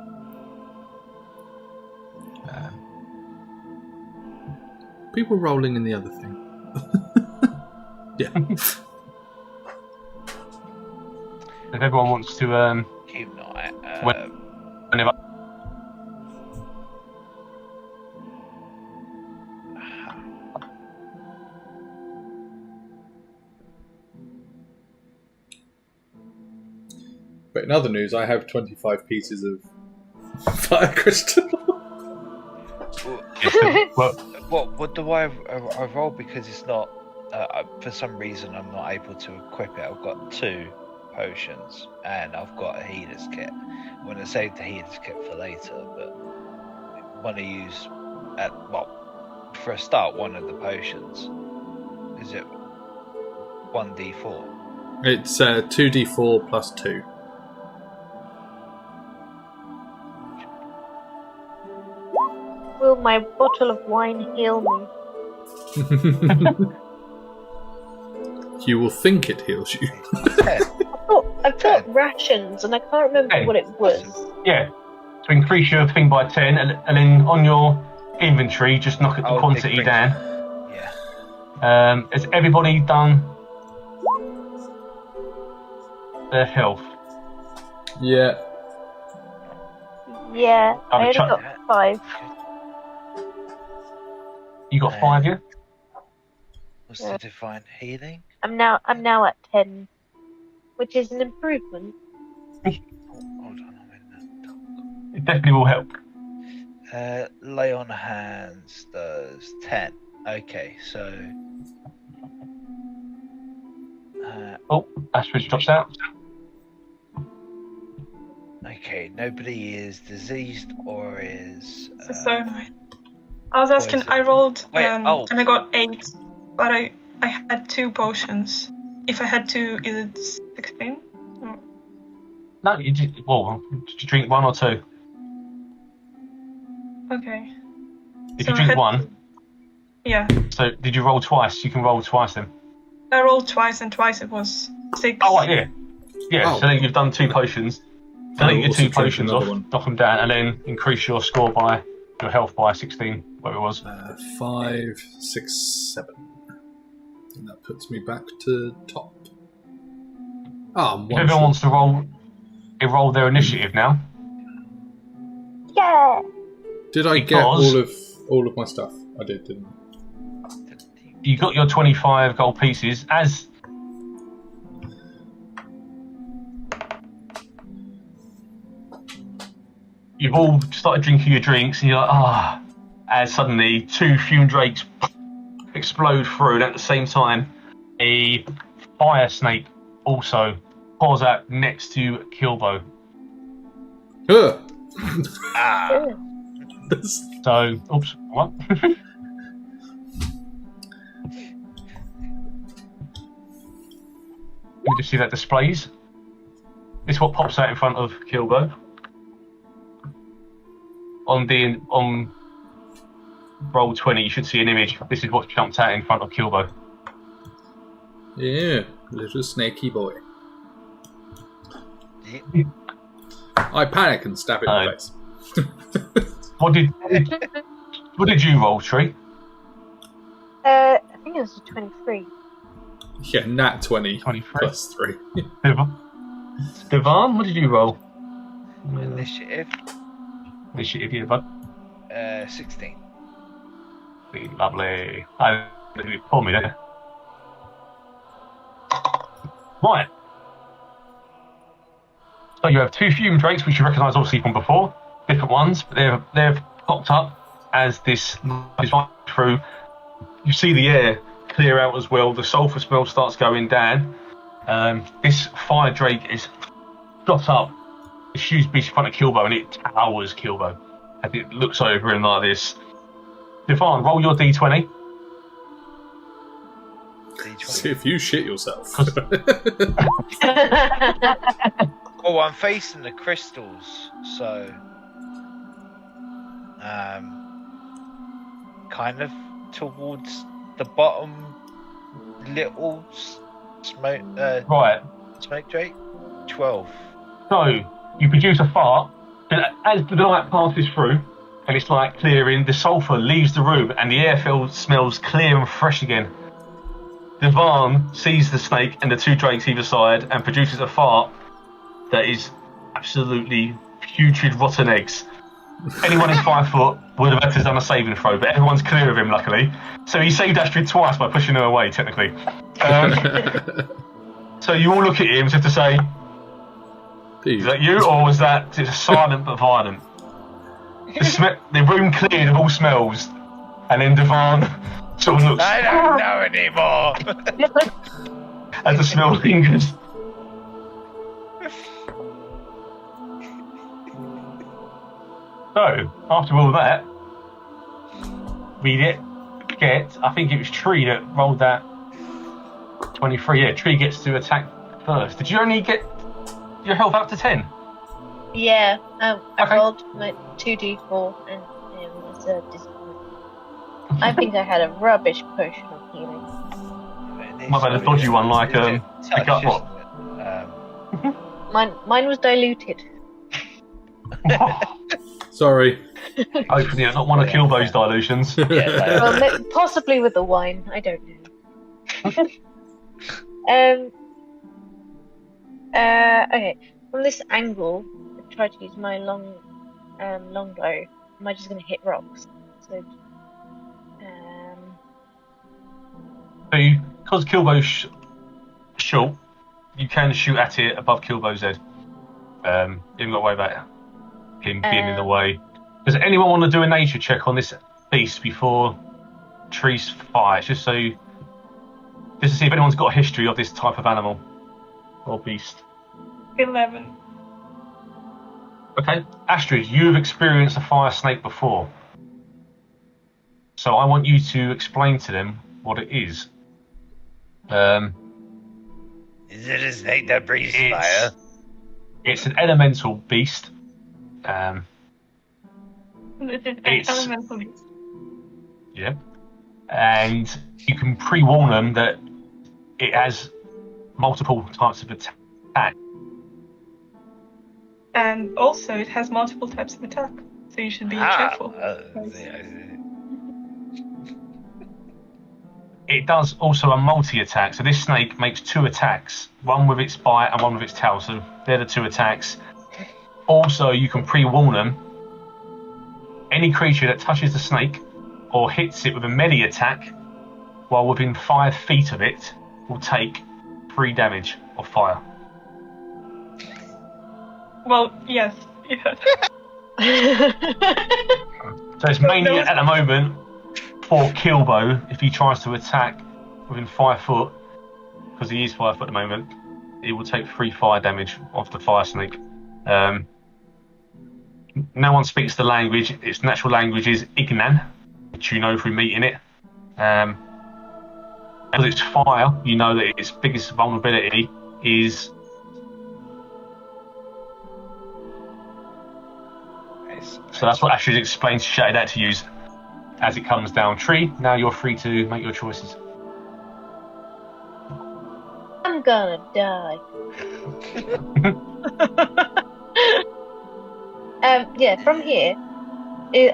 People rolling in the other thing. Yeah. If everyone wants to, Keep night. whenever. But in other news, I have 25 pieces of fire crystal. Well, What do I roll? Because it's not. For some reason, I'm not able to equip it. I've got 2 potions and I've got a healer's kit. I'm going to save the healer's kit for later, but I want to use for a start one of the potions. Is it 1d4? It's 2d4 plus 2. Will my bottle of wine heal me? You will think it heals you. I've got rations and I can't remember what it was. yeah. To increase your thing by 10, and then on your inventory, just knock the quantity down. Yeah. Has everybody done their health? Yeah. Yeah, I only got 5. You got 5, yeah? What's the divine healing? I'm now at 10, which is an improvement. Hold on a minute. It definitely will help. Lay on hands does 10. Okay, so. Astrid drops out. Okay, nobody is diseased or is. This is so annoying. I was asking. poison. I rolled Wait, and I got 8, but I had 2 potions. If I had 2, is it 16? Or... No, did you drink 1 or 2? Okay. If So you I drink had- 1, Yeah, so did you roll twice? You can roll twice then. I rolled twice, and twice it was 6. Oh, right, yeah. Yeah, Oh. so then you've done 2 potions. I Delete your also 2 drink potions off, another one. knock them down, and then increase your score by your health by 16, whatever it was. 5, 6, 7. And that puts me back to top. If everyone wants to roll their initiative now. Yeah. Did I get all of my stuff? I did, didn't I? You got your 25 gold pieces as. You've all started drinking your drinks, and you're like, as suddenly 2 fume drakes explode through, and at the same time, a Firesnake also pours out next to Kilbo. Ah, So, oops, what? You just see that displays. This is what pops out in front of Kilbo. On roll 20, you should see an image. This is what jumped out in front of Kilbo. Yeah, little snaky boy. yeah. I panic and stab it in the face. What did you roll, Tree? I think it was a 23. Yeah, nat 20 23. plus 3. Dewahn, what did you roll? Initiative. Initiative, yeah, bud. 16. Lovely. You pull me there. Right. So you have 2 fume drakes, which you recognise obviously from before. Different ones, but they've popped up as this is right through. You see the air clear out as well. The sulphur smell starts going down. This fire drake is shot up. This huge beast in front of Kilbo, and it towers Kilbo. And it looks over him like this. Dewahn, roll your d20. See if you shit yourself. Oh, I'm facing the crystals, so kind of towards the bottom little smoke Right. smoke drake. 12. So you produce a fart, and as the light passes through, and it's like clearing, the sulphur leaves the room, and the air smells clear and fresh again. Dewahn sees the snake and the 2 drakes either side, and produces a fart that is absolutely putrid, rotten eggs. Anyone who's 5 foot would have had to have done a saving throw, but everyone's clear of him, luckily. So he saved Astrid twice by pushing her away, technically. So you all look at him as if to say, is that you, or was that it's silent but violent? The room cleared of all smells, and then Dewahn sort of looks I don't know anymore. as the smell lingers. So, after all that, we get, I think it was Tree that rolled that 23. Yeah, Tree gets to attack first. Did you only get your health up to 10? Yeah, I Okay. rolled my 2d4 and it was a disappointment. I think I had a rubbish potion of healing. Might have had a dodgy one like pick up what? Mine was diluted. Sorry. Hopefully it's not one of Kilbo's dilutions. Yeah, Well, possibly with the wine. I don't know. Okay. From this angle, I try to use my longbow. Am I just going to hit rocks? So, Because Kilbo's short, you can shoot at it above Kilbo's head. You haven't got to worry about it. him being in the way. Does anyone want to do a nature check on this beast before Trees fires? Just to see if anyone's got a history of this type of animal or beast. 11. Okay, Astrid, you've experienced a fire snake before. So I want you to explain to them what it is. Is it a snake that breathes fire? It's an elemental beast. It's elemental beast. Yeah. And you can pre-warn them that it has multiple types of attack. And also, it has multiple types of attack, so you should be careful. It does also a multi-attack, so this snake makes 2 attacks, one with its bite and one with its tail, so they're the 2 attacks. Also, you can pre-warn them, any creature that touches the snake or hits it with a melee attack while within 5 feet of it will take 3 damage of fire. Well, yes. So it's mainly at the moment for Kilbo, if he tries to attack within 5 foot, because he is 5 foot at the moment, he will take 3 fire damage off the fire snake. No one speaks the language. Its natural language is Ignan, which you know through meeting it. Because it's fire, you know that its biggest vulnerability is so that's what Astrid explains, shouted out to use as it comes down. Tree, now you're free to make your choices. I'm gonna die. Yeah, from here,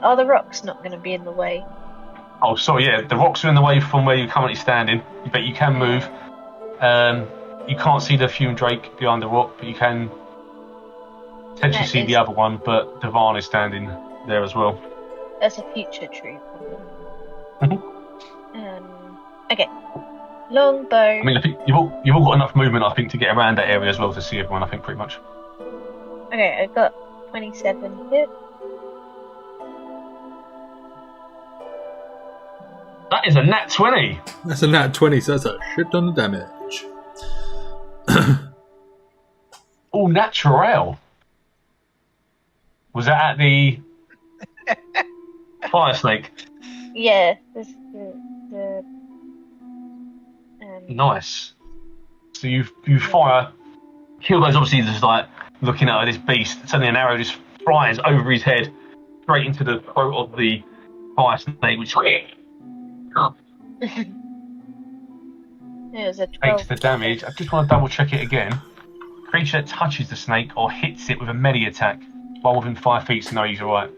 are the rocks not going to be in the way? Oh, sorry, yeah, the rocks are in the way from where you're currently standing, but you can move. You can't see the Fume Drake behind the rock, but you can potentially see the other one, but Dewahn is standing there as well. That's a future tree. Mm-hmm. Okay. Longbow. I mean, I think you've all got enough movement, I think, to get around that area as well to see everyone, I think, pretty much. Okay, I've got 27 hit. That is a nat 20! That's a nat 20, so that's a shit ton of damage. All natural. Was that at the Firesnake? Yeah, this the Nice. So you fire. Kilbo's obviously just like looking at this beast. Suddenly an arrow just flies over his head, straight into the throat of the Firesnake, which it was a 12. takes the damage. I just want to double check it again. Creature that touches the snake or hits it with a melee attack while within 5 feet, so no, he's alright.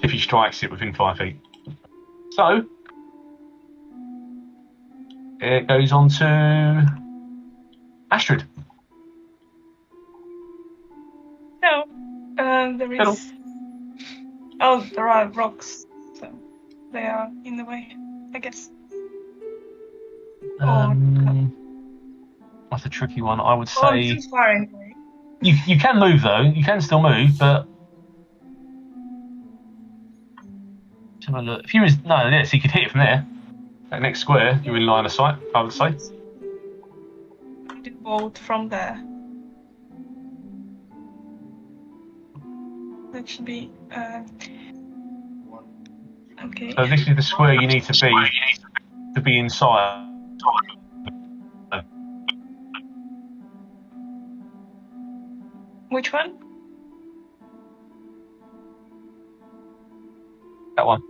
If he strikes it within 5 feet. So, it goes on to Astrid. No, there is. Hello. Oh, there are rocks, so they are in the way, I guess. That's a tricky one. I would Oh, say too far anyway. you can move though. You can still move, but let's have a look. If you was yes, you could hit it from there. That next square, you're in line of sight. I would say. You do bolt from there. That should be okay. So this is the square you need to be inside. Which one? That one.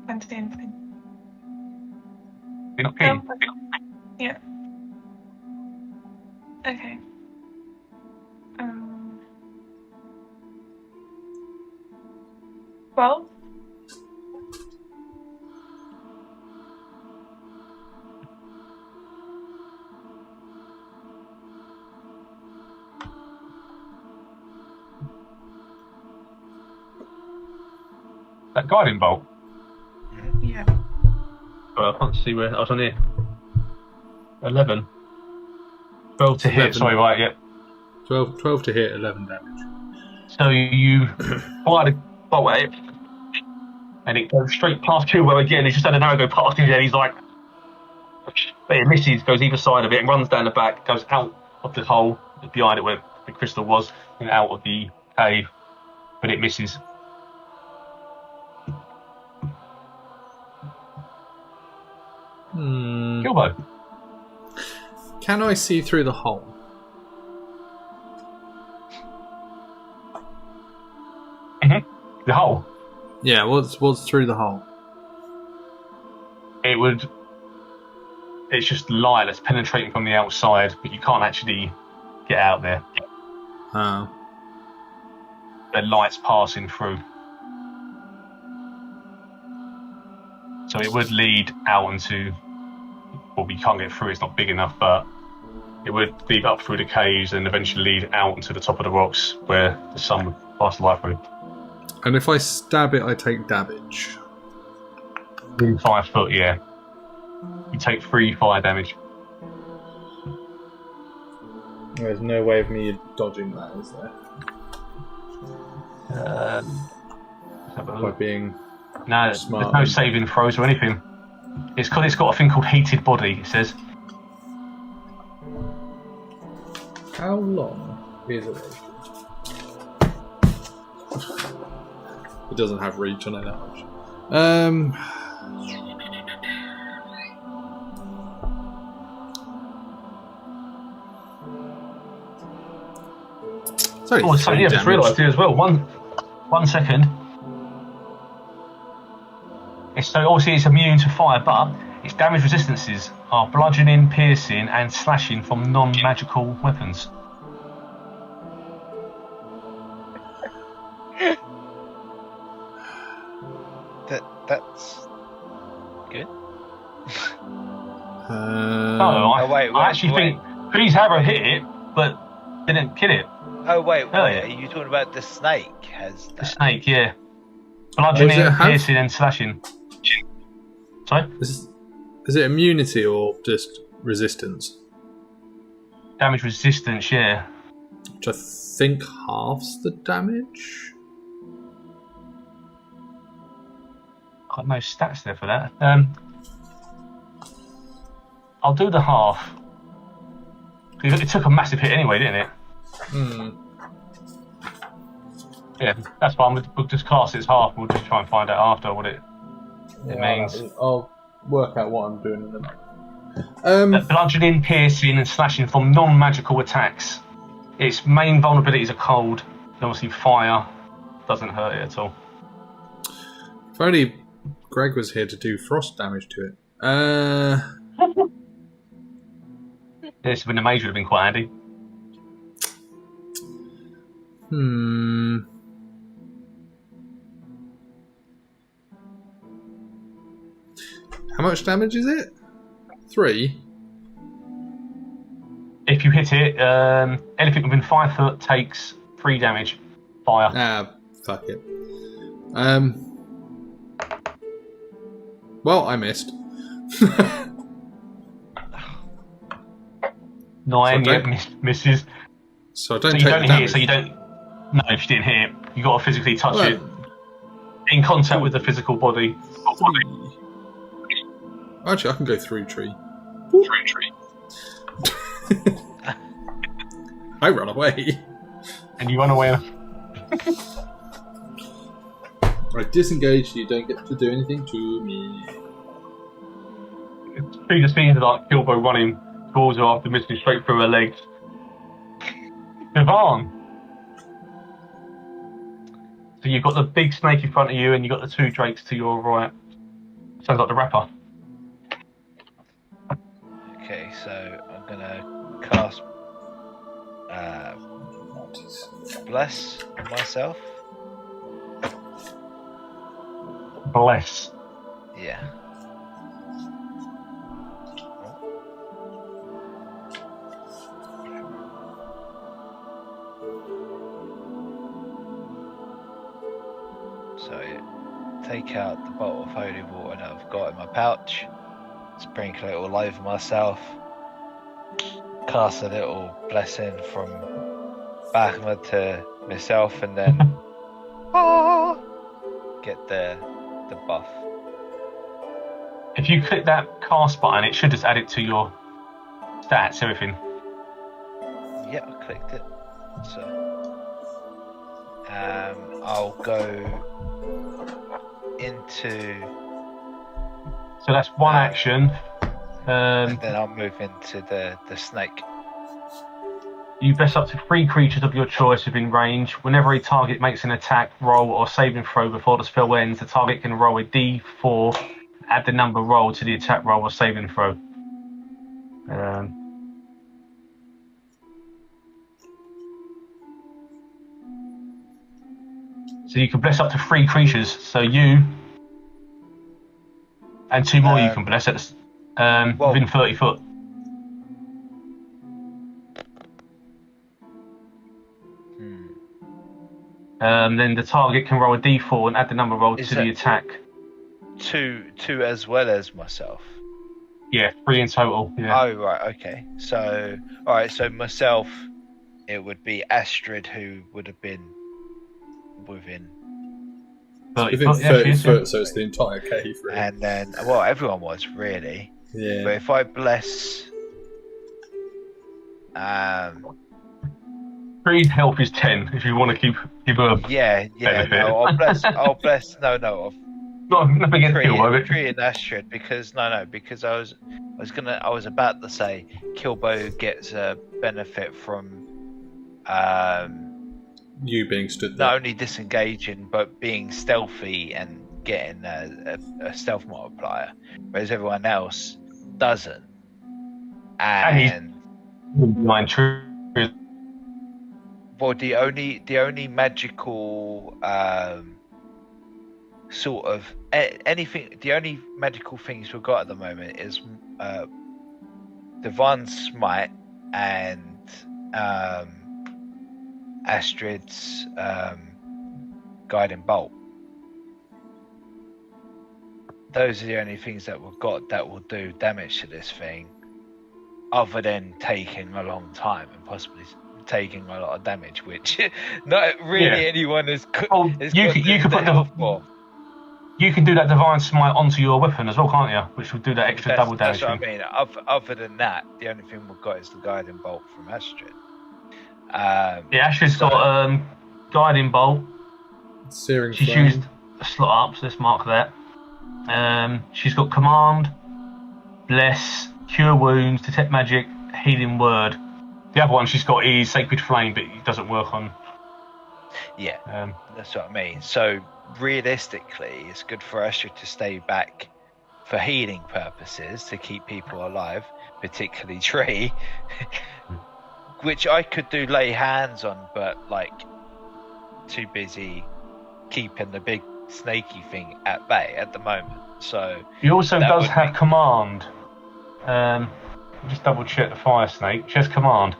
Can't see anything. You're not keen. Yeah. Okay. Well. That guiding bolt. Yeah. Oh, I can't see where I was on here. 11. 12 to hit. 11. Sorry, right? Yeah. 12 to hit, 11 damage. So you fire the bolt at it, and it goes straight past Kilbo again. He's just had an arrow go past him, and he's like, but it misses, goes either side of it, and runs down the back, goes out of the hole behind it where the crystal was, and out of the cave, but it misses. Kilbo. Can I see through the hole? The hole? Yeah, what's through the hole? It's just light that's penetrating from the outside, but you can't actually get out there. Oh. The light's passing through. So it would lead out into... Well, we can't get through, it's not big enough, but it would lead up through the caves and eventually lead out into the top of the rocks where the sun would pass the light through. And if I stab it, I take damage. Within 5 foot, yeah. You take 3 fire damage. There's no way of me dodging that, is there? By being no, smart. There's no saving throws or anything. It's got a thing called heated body, it says. How long is it? It doesn't have reach, I know that much. Sorry, I just realised here as well. One second. So obviously it's immune to fire, but its damage resistances are bludgeoning, piercing, and slashing from non-magical weapons. That's good. I actually think Freeze Harrow hit it, but didn't kill it. Oh wait, are you talking about the snake? Has that? The snake, yeah. Bludgeoning, piercing, and slashing. Sorry? Is it immunity or just resistance? Damage resistance, yeah. Which I think halves the damage. Got no stats there for that. I'll do the half. It took a massive hit anyway, didn't it? Yeah, that's fine. We'll just cast it as half. We'll just try and find out after what it means. I'll work out what I'm doing in a minute. Bludgeoning, piercing, and slashing from non-magical attacks. Its main vulnerabilities are cold. And obviously, fire doesn't hurt it at all. If only Greg was here to do frost damage to it. This when the mage would have been quite handy. How much damage is it? 3? If you hit it, anything within 5 foot takes 3 damage. Fire. Fuck it. Well, I missed. 9, misses. So I don't you take don't the hit damage. it, so you don't... No, if you didn't hit it, you got to physically touch it. In contact with the physical body. Actually, I can go through tree. Through tree. I run away. And you run away. I disengage, so you don't get to do anything to me. She just seems like Kilbo running towards her after missing straight through her legs. Dewahn. So you've got the big snake in front of you, and you've got the 2 drakes to your right. Sounds like the rapper. Okay, so I'm gonna cast Bless on myself. Bless. Yeah. So take out the bottle of holy water that I've got in my pouch, sprinkle it all over myself, cast a little blessing from back to myself and then get the buff. If you click that cast button, it should just add it to your stats, everything. Yeah, I clicked it. So I'll go into. So that's one action. And then I'll move into the snake. You bless up to 3 creatures of your choice within range. Whenever a target makes an attack, roll, or saving throw before the spell ends, the target can roll a d4, add the number rolled to the attack roll or saving throw. So you can bless up to 3 creatures. So you and 2 more you can bless within 30 foot. Then the target can roll a d4 and add the number rolled to the attack. Two as well as myself. Yeah, 3 in total. Yeah. Oh right, okay. So alright, so myself, it would be Astrid who would have been within 30 foot, so it's the entire cave, really. And then, well, everyone was really. Yeah. But if I bless, 3 health is 10 if you want to keep a yeah. benefit. No, I'll bless. No, nothing against Kilbo. Tree and Astrid because because I was about to say Kilbo gets a benefit from you being stood there. Not only disengaging but being stealthy and getting a stealth multiplier, whereas everyone else doesn't. And behind trees. Well, the only magical sort of anything. The only magical things we've got at the moment is Divine Smite and Astrid's Guiding Bolt. Those are the only things that we've got that will do damage to this thing, other than taking a long time and possibly taking a lot of damage, which not really anyone is. You can do that Divine Smite onto your weapon as well, can't you? Which will do that extra double damage. That's what I mean. Other than that, the only thing we've got is the Guiding Bolt from Astrid. Astrid's got Guiding Bolt. Searing She's Flame. used a slot up, so let's mark that. She's got Command, Bless, Cure Wounds, Detect Magic, Healing Word. The other one she's got is Sacred Flame, but it doesn't work on. Yeah, that's what I mean. So realistically, it's good for Astrid to stay back for healing purposes to keep people alive, particularly Tree, which I could do lay hands on, but too busy keeping the big snaky thing at bay at the moment. So he also does have Command. Just double check the Firesnake. She has Command.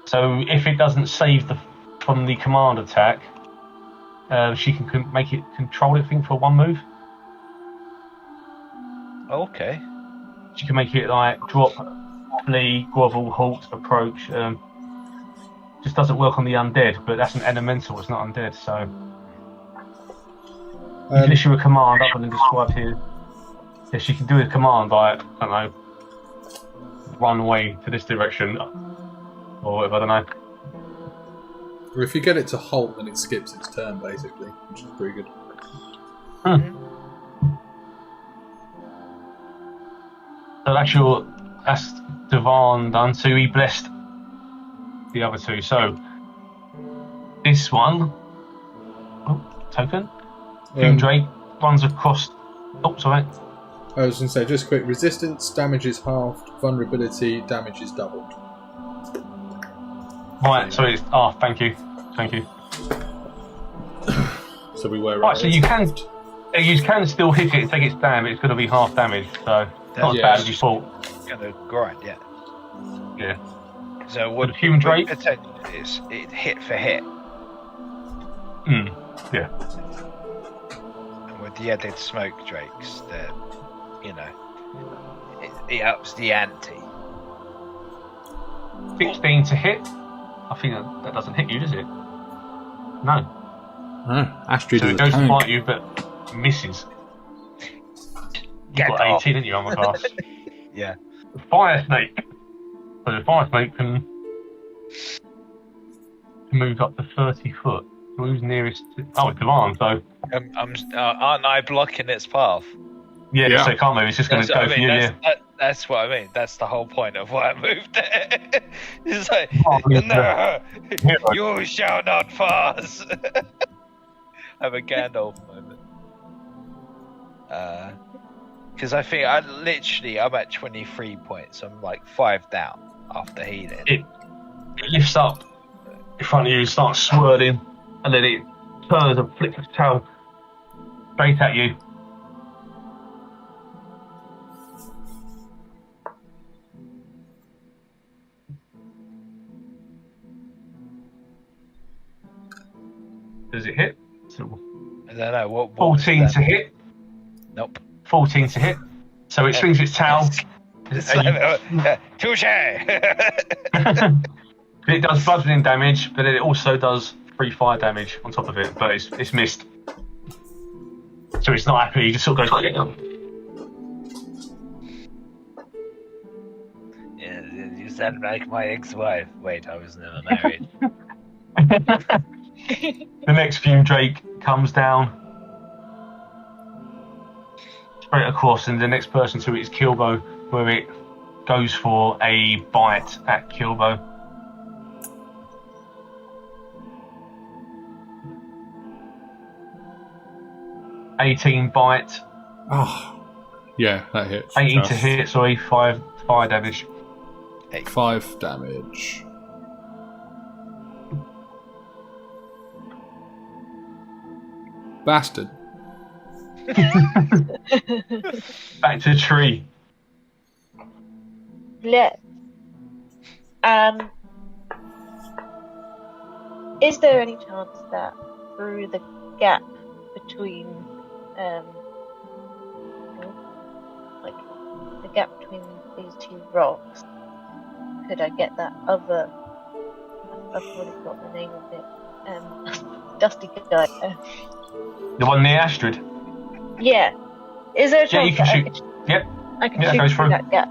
So if it doesn't save from the command attack, she can make it control it thing for 1 move. Okay. She can make it drop, flee, grovel, halt, approach. Just doesn't work on the undead, but that's an elemental. It's not undead, so you can issue a command other than described here. Yeah, she can do a command run away to this direction. Or whatever, I don't know. Or if you get it to halt, then it skips its turn, basically, which is pretty good. So that's Dewahn done. So he blessed the other 2. So this one, token. Drake runs across. Oh, sorry. I was going to say, just quick, resistance damage is halved, vulnerability damage is doubled. Right, so it's thank you. So we were right. So you can still hit it and take its damage. It's going to be half damage, so not as bad as you thought. It's going to grind, yeah. Yeah. So what human Drake potential is it hit for hit. Yeah. And with the added smoke drakes, it ups the ante. 16 to hit. I think that doesn't hit you, does it? No. Astrid So is it goes to tank. bite you, but misses. You've got 18, haven't you, on the class? Yeah. The Firesnake. So the Firesnake can move up to 30 foot. Who's nearest to... Oh, it's Dewahn, so... Aren't I blocking its path? Yeah, so it can't move, it's just going to go for you, That's what I mean. That's the whole point of why I moved there. It's like, yeah. no, you shall not pass. Have a Gandalf moment. Because I think I'm at 23 points. I'm like 5 down after healing. It lifts up in front of you, starts swirling, and then it turns and flicks its tail straight at you. Does it hit? I don't know what. 14 to hit. Nope. 14 to hit. So it swings its tail. Touche! It does bludgeoning damage, but it also does 3 fire damage on top of it. But it's missed. So it's not happy. It just sort of goes. Yeah, you sound like my ex-wife. Wait, I was never married. The next fume drake comes down straight across, and the next person to it is Kilbo, where it goes for a bite at Kilbo. $18 bite. Oh, yeah, that hits. 18 to hit, sorry, 5 fire damage. 5 damage. Bastard. Back to the tree. Let. Is there any chance that through the gap between, like the gap between these two rocks, could I get that other? I've already got the name of it. Dusty guy. The one near Astrid? Yeah. Is there a Yeah, chance you can that shoot. Yep. I can Yeah, shoot goes through through. that gap?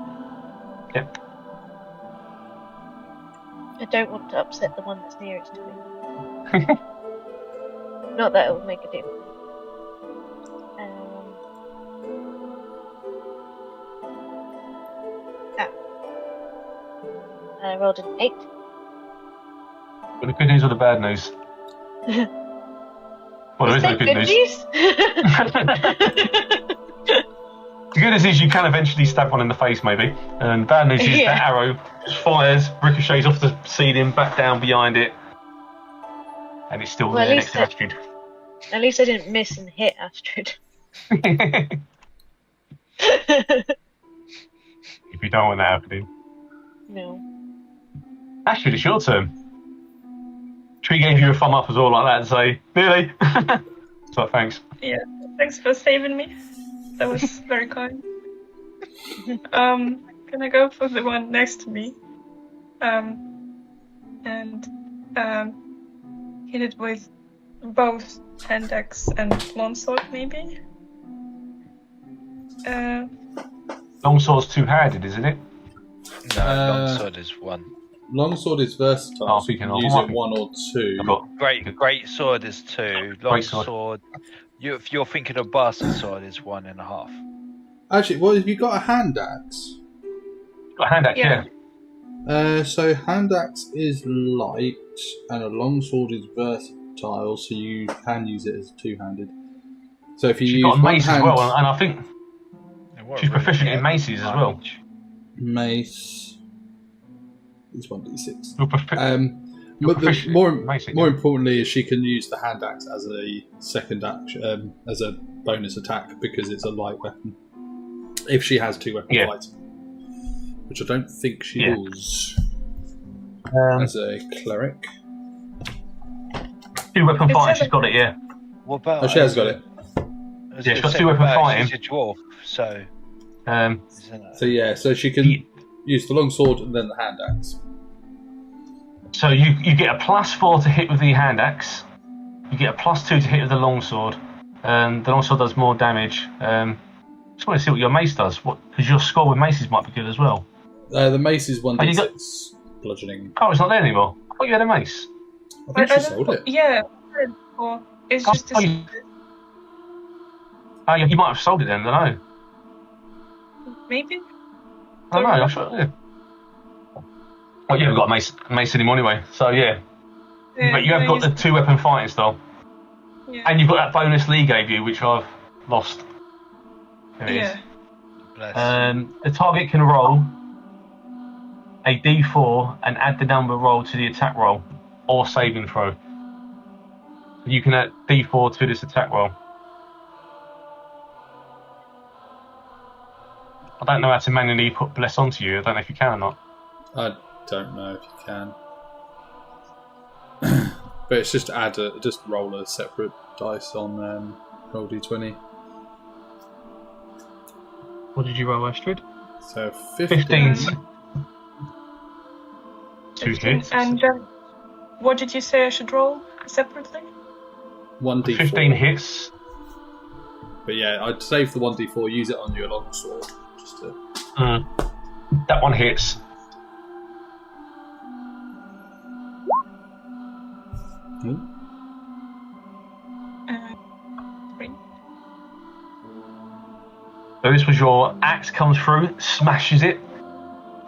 Yep. I don't want to upset the one that's nearest to me. Not that it would make a difference. I rolled an 8. But the good news or the bad news? Well, there is no good news. The good news is you can eventually stab one in the face, maybe. And the bad news is that arrow just fires, ricochets off the ceiling, back down behind it. And it's still there next to Astrid. At least I didn't miss and hit Astrid. If you don't want that happening. No. Astrid, it's your turn. Tree gave you a thumb up as well, like that, and say, nearly. So thanks. Yeah, thanks for saving me. That was very kind. Can I go for the one next to me? And hit it with both hand axe and longsword, maybe? Longsword's two-handed, isn't it? No, longsword is 1. Longsword is versatile, so you can use it 1 or 2. Great sword is 2. Longsword, if you're thinking of bastard sword, is 1.5. Actually, well, have you got a hand axe? Got a hand axe, yeah. So hand axe is light, and a longsword is versatile, so you can use it as two-handed. So if you use got a one mace hand, as well, and I think she's proficient in maces as well. Mace is 1d6. You're But more importantly, is she can use the hand axe as a second action, as a bonus attack, because it's a light weapon. If she has 2-weapon fighting, which I don't think she does. As a cleric, 2-weapon fighting, she's got it, yeah. What about? Oh, she has got it. Yeah, she's got 2-weapon fighting. She's a dwarf, so. So she can use the longsword and then the hand axe. So you get a +4 to hit with the hand axe. You get a +2 to hit with the longsword. The longsword does more damage. Just want to see what your mace does. Because your score with maces might be good as well. The mace is 1d6 bludgeoning. Oh, it's not there anymore. I thought you had a mace. I think she sold it. Yeah, or it's just this. You might have sold it then. I don't know. Maybe. I don't know. I'm sure. Yeah. Oh, you haven't got a mace anymore anyway. So yeah. But you have got the 2-weapon fighting style. Yeah. And you've got that bonus Lee gave you, which I've lost. There it is. The target can roll a d4 and add the number roll to the attack roll or saving throw. You can add d4 to this attack roll. I don't know how to manually put bless onto you. I don't know if you can or not. I don't know if you can. But it's just just roll a separate dice on roll d20. What did you roll, Astrid? So 15. 2 hits. And what did you say I should roll separately? 1d4. 15 hits. But yeah, I'd save the 1d4, use it on your longsword. Just to... That one hits. Three. So this was your axe comes through, smashes it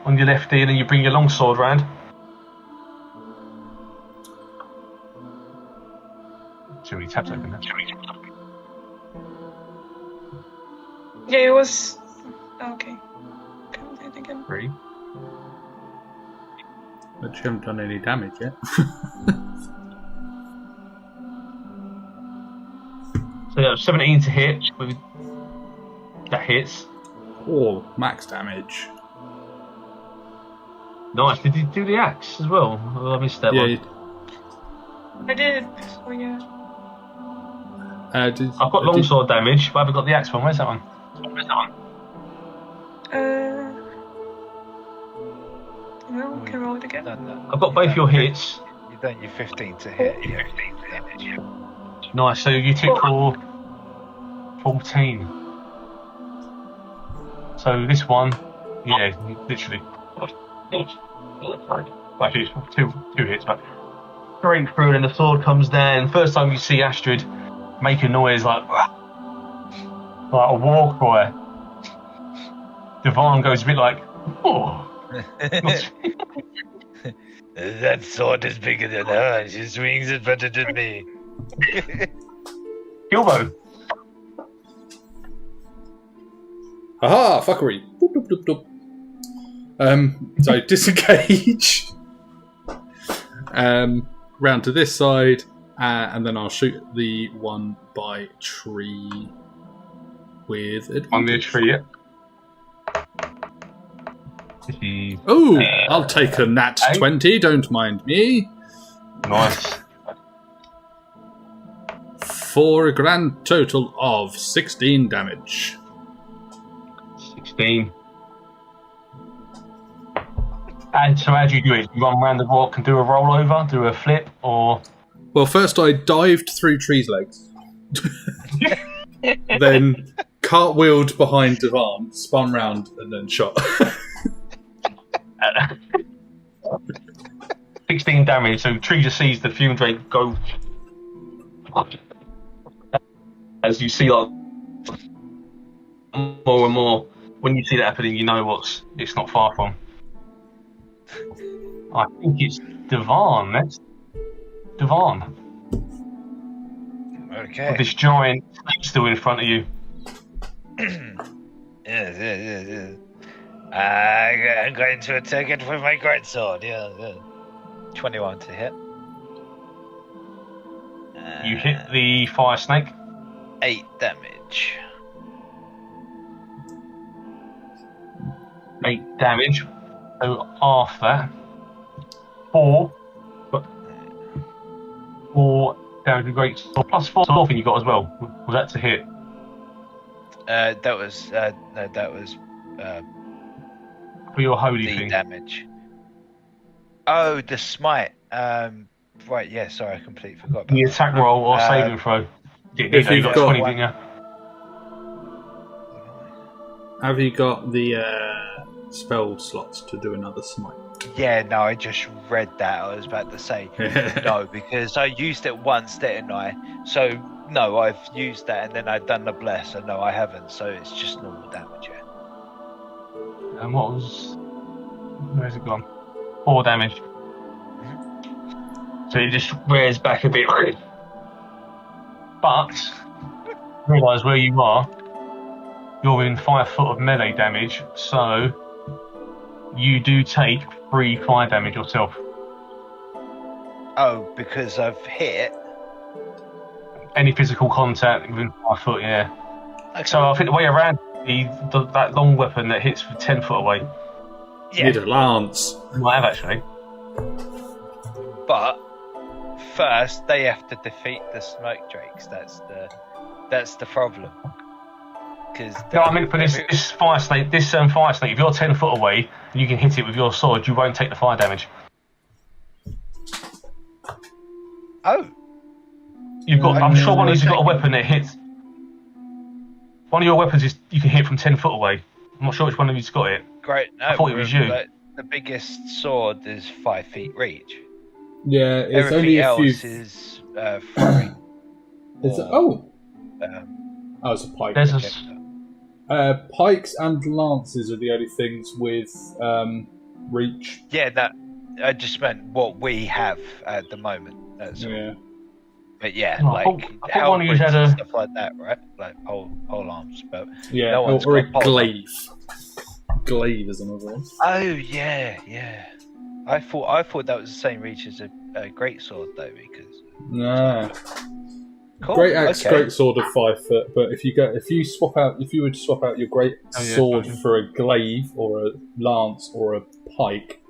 on your left ear, and you bring your longsword round. Too many tabs open there. Yeah, it was. Okay. Can do it again. 3. But you haven't done any damage yet. So yeah, 17 to hit. That hits. Oh, max damage. Nice. Did you do the axe as well? Oh, I missed that one. I did. Oh yeah. I've got longsword damage, but I haven't got the axe one. Where's that one? No, we can roll it again. I've got both your hits. You've done your 15 to hit. Yeah, 15 damage. Nice. So you tick for 14. So this one, yeah, literally. Actually, it's two hits, but straight through, and the sword comes down. First time you see Astrid make a noise like a war cry. Dewahn goes a bit like, oh. That sword is bigger than her. She swings it better than me. Kilbo. Aha! Fuckery. Boop, boop, boop, boop. So disengage. Round to this side, and then I'll shoot the one by tree with advantage. On the tree, yeah. Oh, I'll take a nat 20. Don't mind me. Nice. For a grand total of 16 damage. 16. And so how do you do it? You run around the rock and do a rollover, do a flip, or... Well, first I dived through trees' legs. Then cartwheeled behind Dewahn, spun round, and then shot. 16 damage, so Tree just sees the fume drake go... As you see, like, more and more, when you see that happening, you know it's not far from. I think it's Dewahn. That's Dewahn. Okay. With this giant snake still in front of you. Yes. I'm going to attack it with my greatsword. Yeah. 21 to hit. You hit the Firesnake. 8 damage. 8 damage. So half that. 4 damage with great sword. Plus 4 thing you got as well. Was that to hit? That was For your holy the thing. damage. Oh, the smite. Right, yeah, sorry, I completely forgot about The that. attack roll or saving throw. If You you've got got 20, didn't you? Have you got the spell slots to do another smite? Yeah, no, I just read that. I was about to say no, because I used it once, didn't I? So, no, I've used that and then I've done the bless, and no, I haven't, so it's just normal damage, yeah. And what was... Where's it gone? 4 damage. So it just rears back a bit. But, realise where you are. You're in 5 foot of melee damage, so you do take 3 fire damage yourself. Oh, because I've hit? Any physical contact within 5 foot, yeah. Okay. So I think the way around that long weapon that hits from 10 foot away. Yeah. Need a lance. You might have actually. But first, they have to defeat the smoke drakes. That's the problem. No, I mean for this Firesnake, Firesnake, if you're 10 foot away and you can hit it with your sword, you won't take the fire damage. Oh. You've got. I'm sure one of you's got a weapon that hits. One of your weapons is you can hit from 10 foot away. I'm not sure which one of you's got it. Great. No, I thought it was you. The biggest sword is 5 feet reach. Yeah, it's Everything only a else few. Is 3. It's a pike. There's Pikes and lances are the only things with reach. Yeah, that I just meant what we have at the moment. That's all. Yeah. But yeah, No, like I thought one of you halberds had and a- stuff like that, right? Like pole arms, but Yeah, no one's or a got pole arms. glaive. Glaive is another one. Oh yeah. I thought that was the same reach as a great sword though, because Nah. cool. Great axe, okay. great sword of 5 foot. But if you were to swap out your great sword for a glaive or a lance or a pike,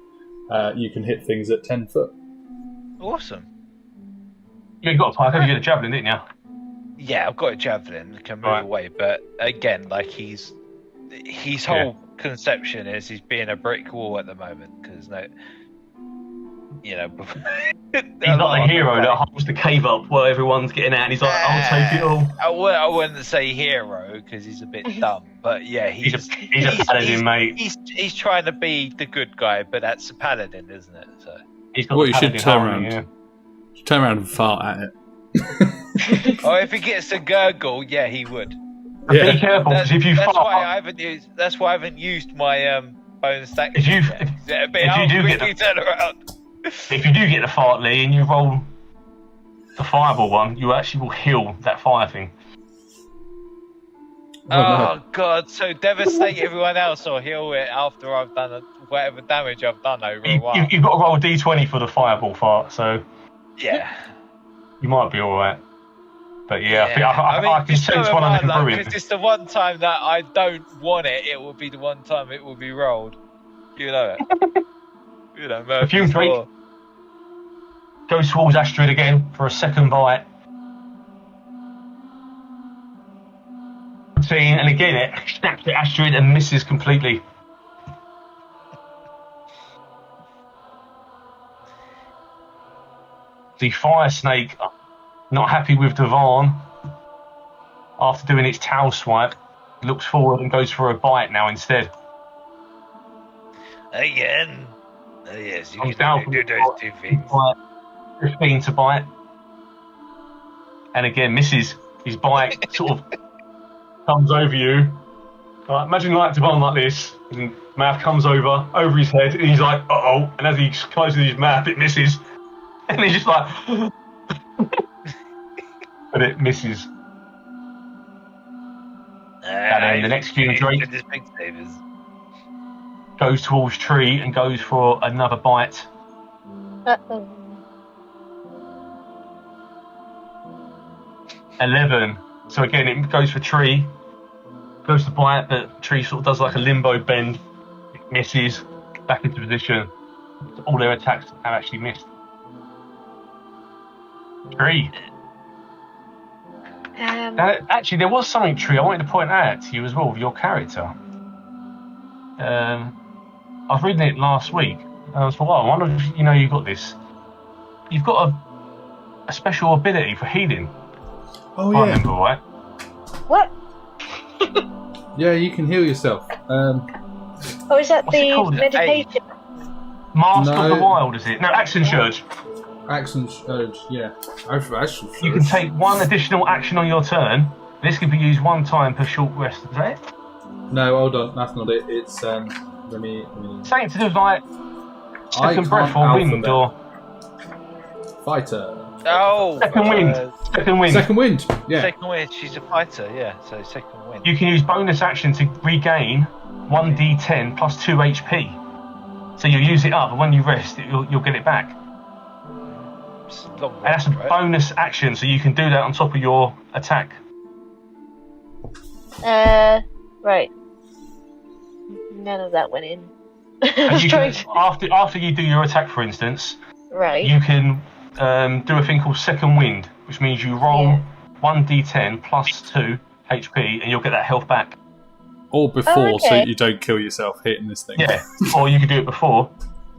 you can hit things at 10 foot. Awesome. You got a pike, you get a javelin, didn't you? Yeah, I've got a javelin, can move away, but again, like his whole conception is he's being a brick wall at the moment because he's not the hero that holds the cave up while everyone's getting out, and he's like, "I'll take it all." I wouldn't say hero because he's a bit dumb, but yeah, He's a paladin, mate. He's trying to be the good guy, but that's a paladin, isn't it? So He's got Well, the you should paladin turn harmony, around. Turn around and fart at it. oh, if he gets a gurgle, yeah, he would. Yeah. Be careful, because if you that's fart, why I haven't used my bonus stack. If you do get the fart, Lee, and you roll the fireball one, you actually will heal that fire thing. Oh god! So devastate everyone else, or heal it after I've done whatever damage I've done over a while. You've got to roll a d20 for the fireball fart, so yeah, you might be all right. But yeah, I can sense one of them brewing. Because it's the one time that I don't want it. It will be the one time it will be rolled. You know it. You know, Perfume Freak goes towards Astrid again for a second bite. And again, it snaps at Astrid and misses completely. The Firesnake, not happy with Dewahn, after doing its tail swipe, looks forward and goes for a bite now instead. Again. Oh, yes, you Comes can down do those two things. 15 to bite. And again, misses. His bite sort of comes over you. Imagine like Dewahn like this. His mouth comes over his head, and he's like, uh-oh. And as he closes his mouth, it misses. And he's just like... but it misses. And then the next few Drake goes towards Tree and goes for another bite. Uh-oh. 11. So again, it goes for Tree. Goes to bite, but Tree sort of does like a limbo bend. It misses. Back into position. All their attacks have actually missed. Tree. Actually, there was something, Tree, I wanted to point out to you as well with your character. I was reading it last week. For a while, I wonder if you know you've got this. You've got a special ability for healing. Oh, I yeah. remember, right? What? Yeah, you can heal yourself. Oh, is that What's it the called? meditation? Mask of the No. Wild, is it? No, Action Surge. Action Surge, yeah. Action Surge. You can take one additional action on your turn. This can be used one time per short rest. Is that it? No, hold on, that's not it. It's, let me... Something to do with like I second breath or can't wind alphabet. or Oh! Fighter. second wind. Second wind. Second wind, yeah. Second wind, she's a fighter, yeah, so second wind. You can use bonus action to regain 1d10 plus 2 HP. So you'll use it up, and when you rest, you'll get it back. It's a long And that's a rest, right? bonus action, so you can do that on top of your attack. Right. None of that went in. I And was you trying can, to... after you do your attack, for instance, Right. you can do a thing called second wind, which means you roll Yeah. 1d10 plus 2 HP, and you'll get that health back. Or before, so okay. you don't kill yourself hitting this thing. Yeah, or you could do it before.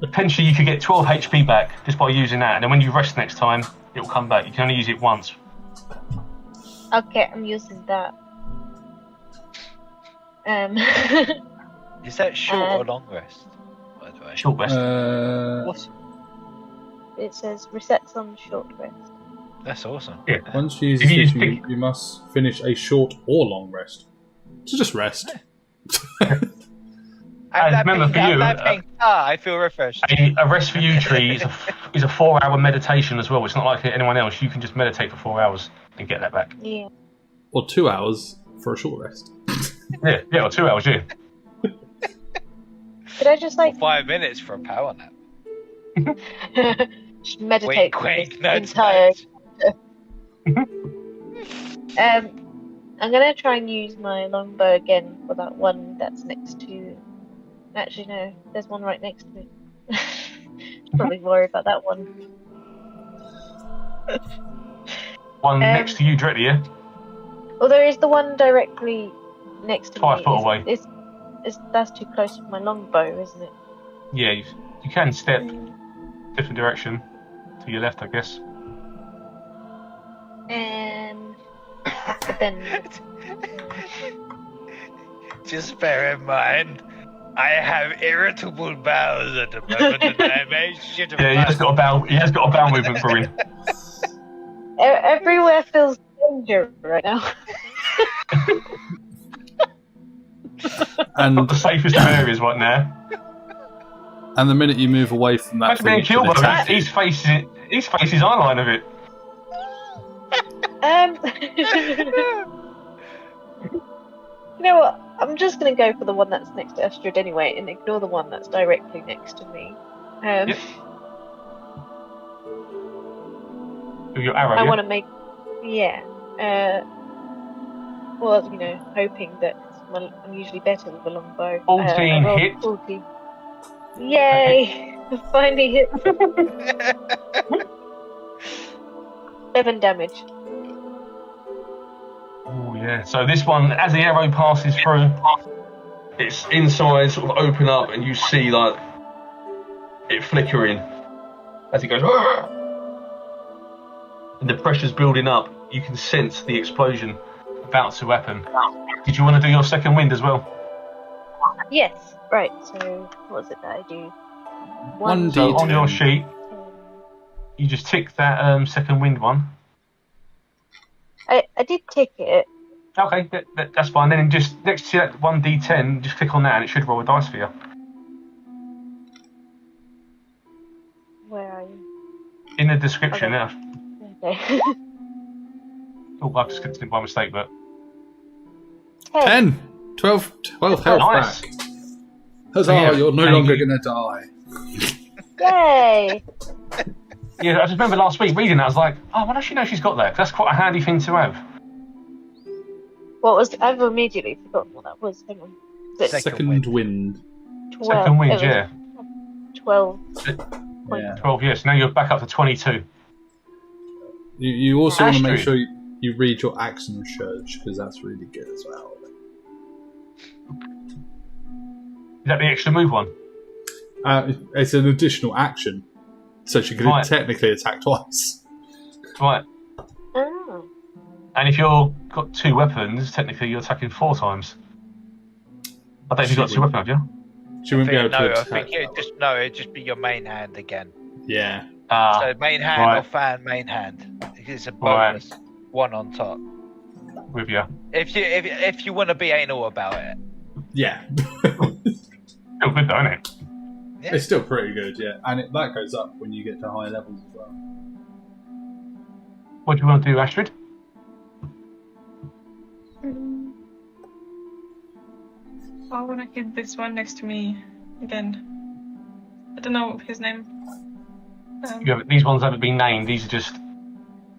Potentially, you could get 12 HP back just by using that, and then when you rest next time, it'll come back. You can only use it once. Okay, I'm using that. Is that short or long rest, by the way? Short rest. What? It says resets on short rest. That's awesome. Yeah. Once you use If you this, just you must finish a short or long rest. So just rest. Remember for you, I feel refreshed. a rest for you tree is a 4-hour meditation as well. It's not like anyone else. You can just meditate for 4 hours and get that back. Yeah. Or 2 hours for a short rest. Yeah, or 2 hours, yeah. Could I just like 5 minutes for a power nap. just meditate Wink, wink, for this nudge, entire? nudge. I'm gonna try and use my longbow again for that one that's next to. Actually, no, there's one right next to me. Probably worry about that one. One next to you directly, yeah? Well, there is the one directly next to 5 me. foot away. That's too close for my longbow, isn't it? Yeah, you can step different direction to your left, I guess. But then. Just bear in mind, I have irritable bowels at the moment, and I may shit Yeah, he has got a bowel movement for him. Everywhere feels danger right now. And Not the safest of areas right now. and the minute you move away from that Imagine being thing, it Kilbo, attack you. his face is eyeline of it. You know what? I'm just gonna go for the one that's next to Astrid anyway, and ignore the one that's directly next to me. Yep. With your arrow, I yeah? want to make, yeah. Well, you know, hoping that I'm usually better with a long bow. 14 I rolled hit. 40. Yay! Finally hit. 7 damage. Oh yeah. So this one, as the arrow passes through, its inside sort of open up, and you see like it flickering as it goes. "Argh!" And the pressure's building up. You can sense the explosion about to happen. Did you want to do your second wind as well? Yes. Right. So what is it that I do? One So D10. on your sheet, you just tick that second wind one. I did tick it. Okay, that's fine. Then just next to that 1d10, just click on that and it should roll a dice for you. Where are you? In the description, Okay. yeah. Okay. Oh, I've just clicked it by mistake, but 10! 12 health Nice. back. Huzzah, Yeah, you're no thank longer you. going to die. Yay! yeah, I just remember last week reading that. I was like, oh, why does she know she's got that? 'Cause that's quite a handy thing to have. What was? I've immediately forgotten what that was. Hang on. Is it Second wind. 12? Second wind, It was yeah. 12. Yeah. 12 years. Now you're back up to 22. You also want to make Astrid. sure you read your action surge, because that's really good as well. Is that the extra move one? It's an additional action, so she could technically attack twice. Right. Oh. And if you've got 2 weapons, technically you're attacking 4 times. I don't think you've got 2 weapons, have you? She wouldn't be able to attack. I think it'd just be your main hand again. Yeah. So main hand or fan main hand. It's a bonus. One on top. With you. If you want to be anal about it. Yeah. Still good, don't it? Yeah. It's still pretty good, yeah. And that goes up when you get to higher levels as well. What do you want to do, Astrid? I want to hit this one next to me again. I don't know his name. These ones haven't been named. These are just.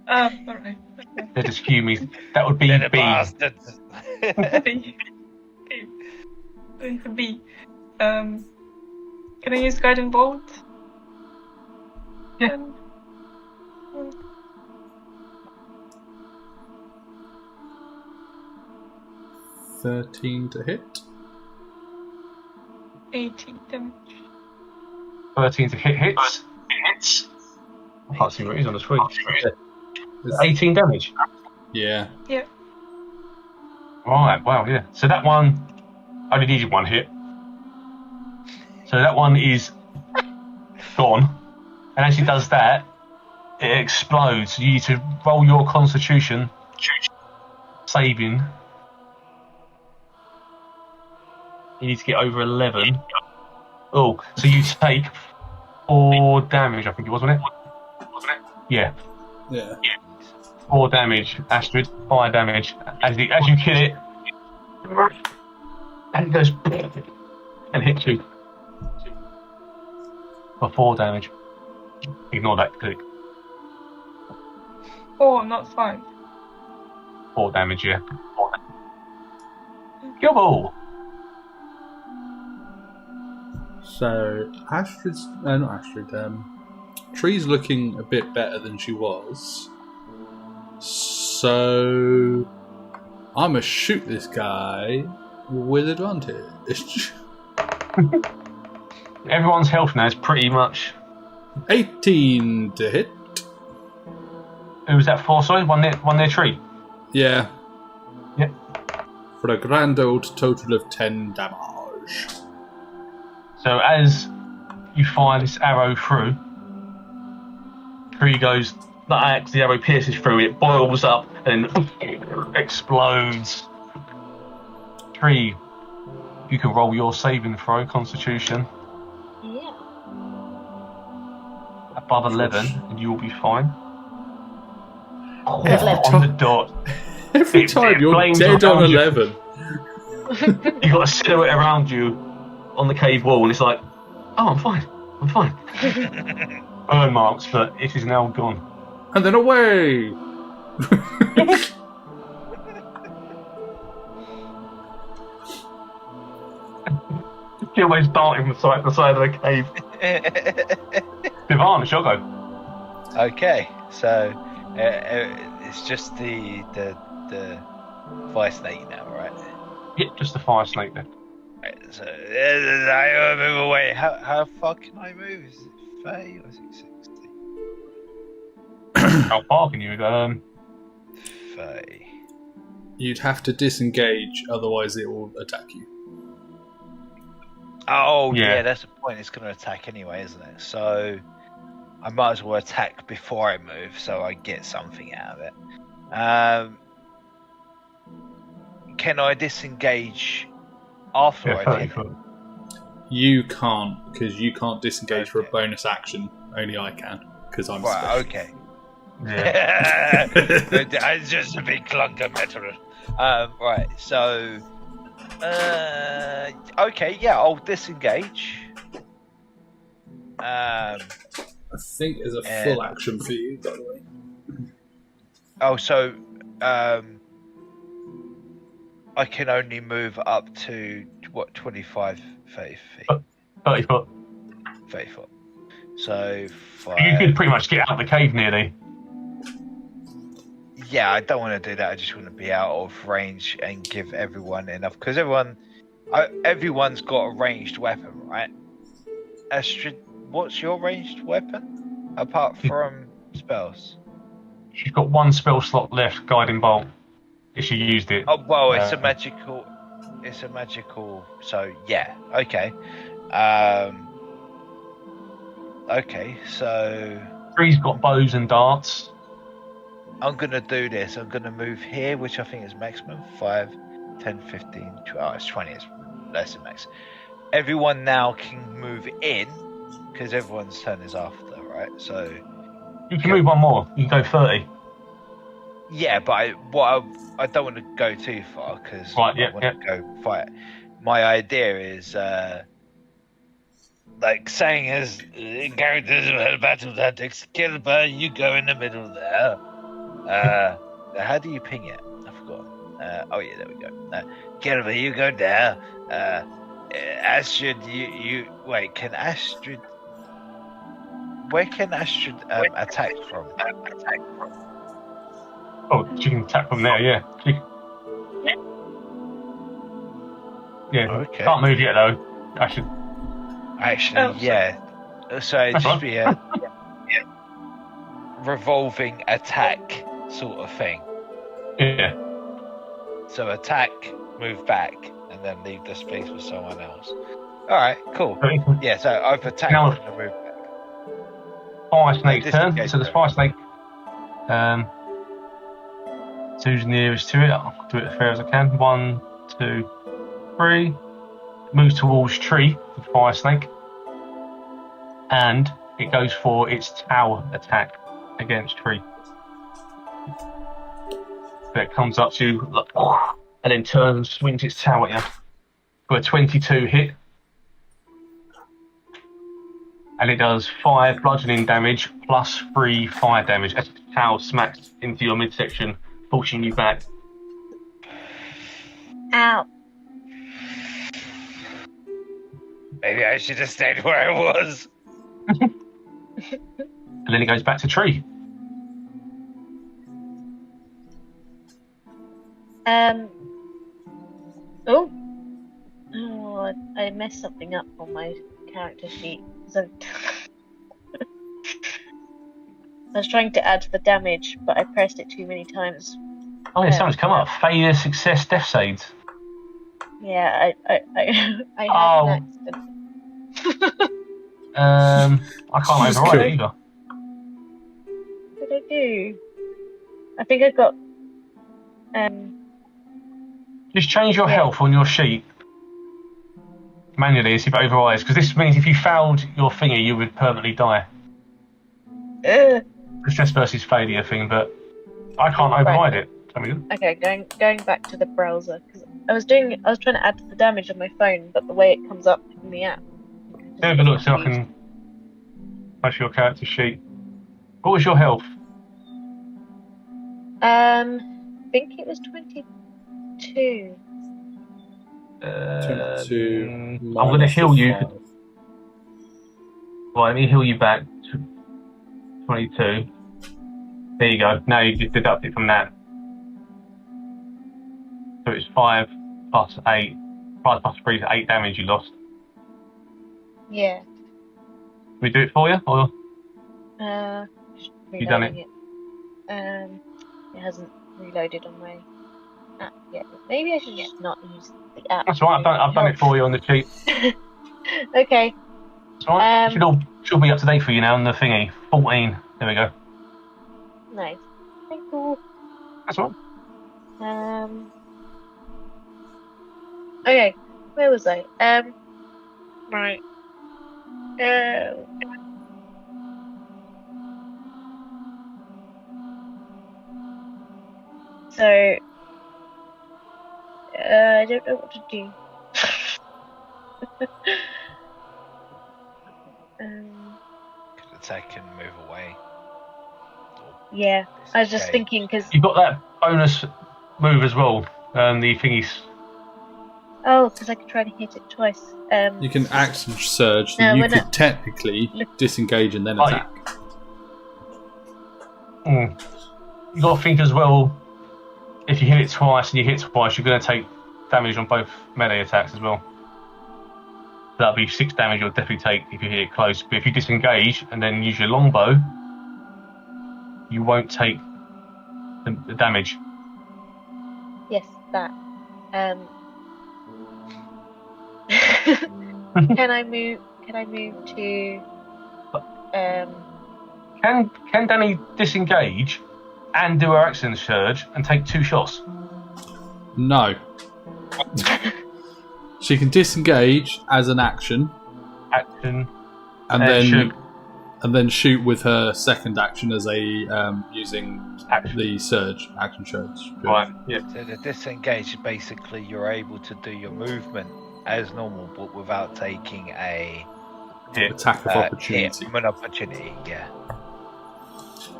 Oh, alright. Okay. They're just humies. That would be They're the B. bastards. B. B. Can I use Guiding Bolt? Yeah. 13 to hit. 18 damage. 13 to hits. I can't see what it is on the screen. 18 damage. Yeah. Yeah. Right, wow, yeah. So that one only needed 1 hit. So that one is gone. And as he does that, it explodes. You need to roll your constitution saving. You need to get over 11. Oh, so you take 4 damage, I think it was, wasn't it? Yeah. Yeah. 4 damage, Astrid. 5 damage. As you kill it, and it goes and hits you for 4 damage. Ignore that click. 4, not 5. 4 damage, yeah. Kilbo! So, Tree's looking a bit better than she was. So, I'm gonna shoot this guy with advantage. Everyone's health now is pretty much 18 to hit. Who was that for? Sorry, one near Tree. Yeah. Yep. For a grand old total of 10 damage. So as you fire this arrow through, Tree goes, the arrow pierces through, it boils up and explodes. Tree, you can roll your saving throw, Constitution. Yeah. Above 11, and you will be fine. Every On the dot. Every time you're dead on 11. You've got a silhouette around you on the cave wall, and it's like, oh, I'm fine. Burn marks, but it is now gone. And then away! Kilbo's darting from side to side of the cave. Dewahn, it's your go. Okay, so it's just the Firesnake now, right? Yeah, just the Firesnake then. Right, so I move away. How far can I move? Is it 30 or is it 60? How far can you go? 30. You'd have to disengage, otherwise it will attack you. Oh, yeah, that's the point. It's going to attack anyway, isn't it? So I might as well attack before I move, so I get something out of it. Can I disengage after I hit it? You can't, because you can't disengage for a bonus action. Only I can, because I'm special. Okay. Yeah. It's just a big clunk of metal. Right, so... okay, yeah, I'll disengage. I think there's a full action for you, by the way. Oh, so I can only move up to, 25, 30 feet? 30 foot. 30 foot. So, You could pretty much get out of the cave nearly. Yeah, I don't want to do that. I just want to be out of range and give everyone enough, because everyone's got a ranged weapon, right? Astrid, what's your ranged weapon apart from spells? She's got one spell slot left, Guiding Bolt. If she used it. Oh well, it's a magical. It's a magical. So yeah, okay. Okay, so Three's got bows and darts. I'm gonna do this. I'm gonna move here, which I think is maximum 5, 10, 15, 12. Oh, it's 20. It's less than max. Everyone now can move in because everyone's turn is after, right? So You can move one more. You can go 30. yeah, but I don't want to go too far because Right, I want to go fight. My idea is like saying as characters with battle tactics, Kilbo, you go in the middle there. How do you ping it? I forgot. Oh yeah, there we go. Kilbo, you go there. Astrid, you wait. Can Astrid? Where can Astrid attack from? Oh, she can attack from there, yeah. Yeah, Okay. can't move yet though. Actually, yeah. So it'd just be a revolving attack sort of thing. Yeah. So attack, move back, and then leave the space for someone else. Alright, cool. Yeah, so I've attacked Now- and then moved back. Firesnake's turn. Disengage So there's turn. Firesnake. Who's nearest to it? I'll do it as fair as I can. 1, 2, 3. Moves towards tree with Firesnake. And it goes for its tower attack against tree. So it comes up to and then turns and swings its tower at you. For a 22 hit. And it does 5 bludgeoning damage plus 3 fire damage as the tower smacks into your midsection, pushing you back. Ow. Maybe I should have stayed where I was. And then it goes back to tree. I messed something up on my character sheet. So I was trying to add the damage, but I pressed it too many times. Oh yeah, something's come up. Failure, success, death saves. Yeah, I had Oh. an accident. I can't Jesus override it Christ. either. What did I do? I think I got Just change your Yeah. health on your sheet manually and see if it overrides. Because this means if you failed your thingy, you would permanently die. Success versus failure thing, but I can't override it. I mean, Okay, going back to the browser because I was trying to add the damage on my phone, but the way it comes up in the app. have a look so I can flash your character sheet. What was your health? I think it was 22. 22 I'm going to heal you. 5. Right, let me heal you back to 22. There you go. Now you just deduct it from that. So it's 5 plus 8. 5 plus 3 is 8 damage you lost. Yeah. Can we do it for you? Or Just You done reloading it. It hasn't reloaded on my app yet. Maybe I should just not use the app. that's all right. I've done it for you on the sheet. Okay. It's all right. Should be up to date for you now on the thingy. 14. There we go. Nice. Thank you. That's all right. Okay. Where was I? Right. So, I don't know what to do. Could attack and move away. Yeah, I was just Disengage. thinking because You've got that bonus move as well. The thingies. I could try to hit it twice. You can action surge, so No, you we're could not- technically disengage and then Oh, attack. You got to think as well. If you hit it twice and you hit twice, you're going to take damage on both melee attacks as well. That'll be 6 damage you'll definitely take if you hit it close. But if you disengage and then use your longbow, you won't take the damage. Yes, that. Can I move to? Can Danny disengage and do her action surge and take 2 shots? No. She can disengage as an action, Shoot. and then shoot with her second action as a using Action. the surge action surge. Right. Yeah. So the disengage, basically, you're able to do your movement as normal, but without taking a Attack of opportunity. An opportunity, yeah.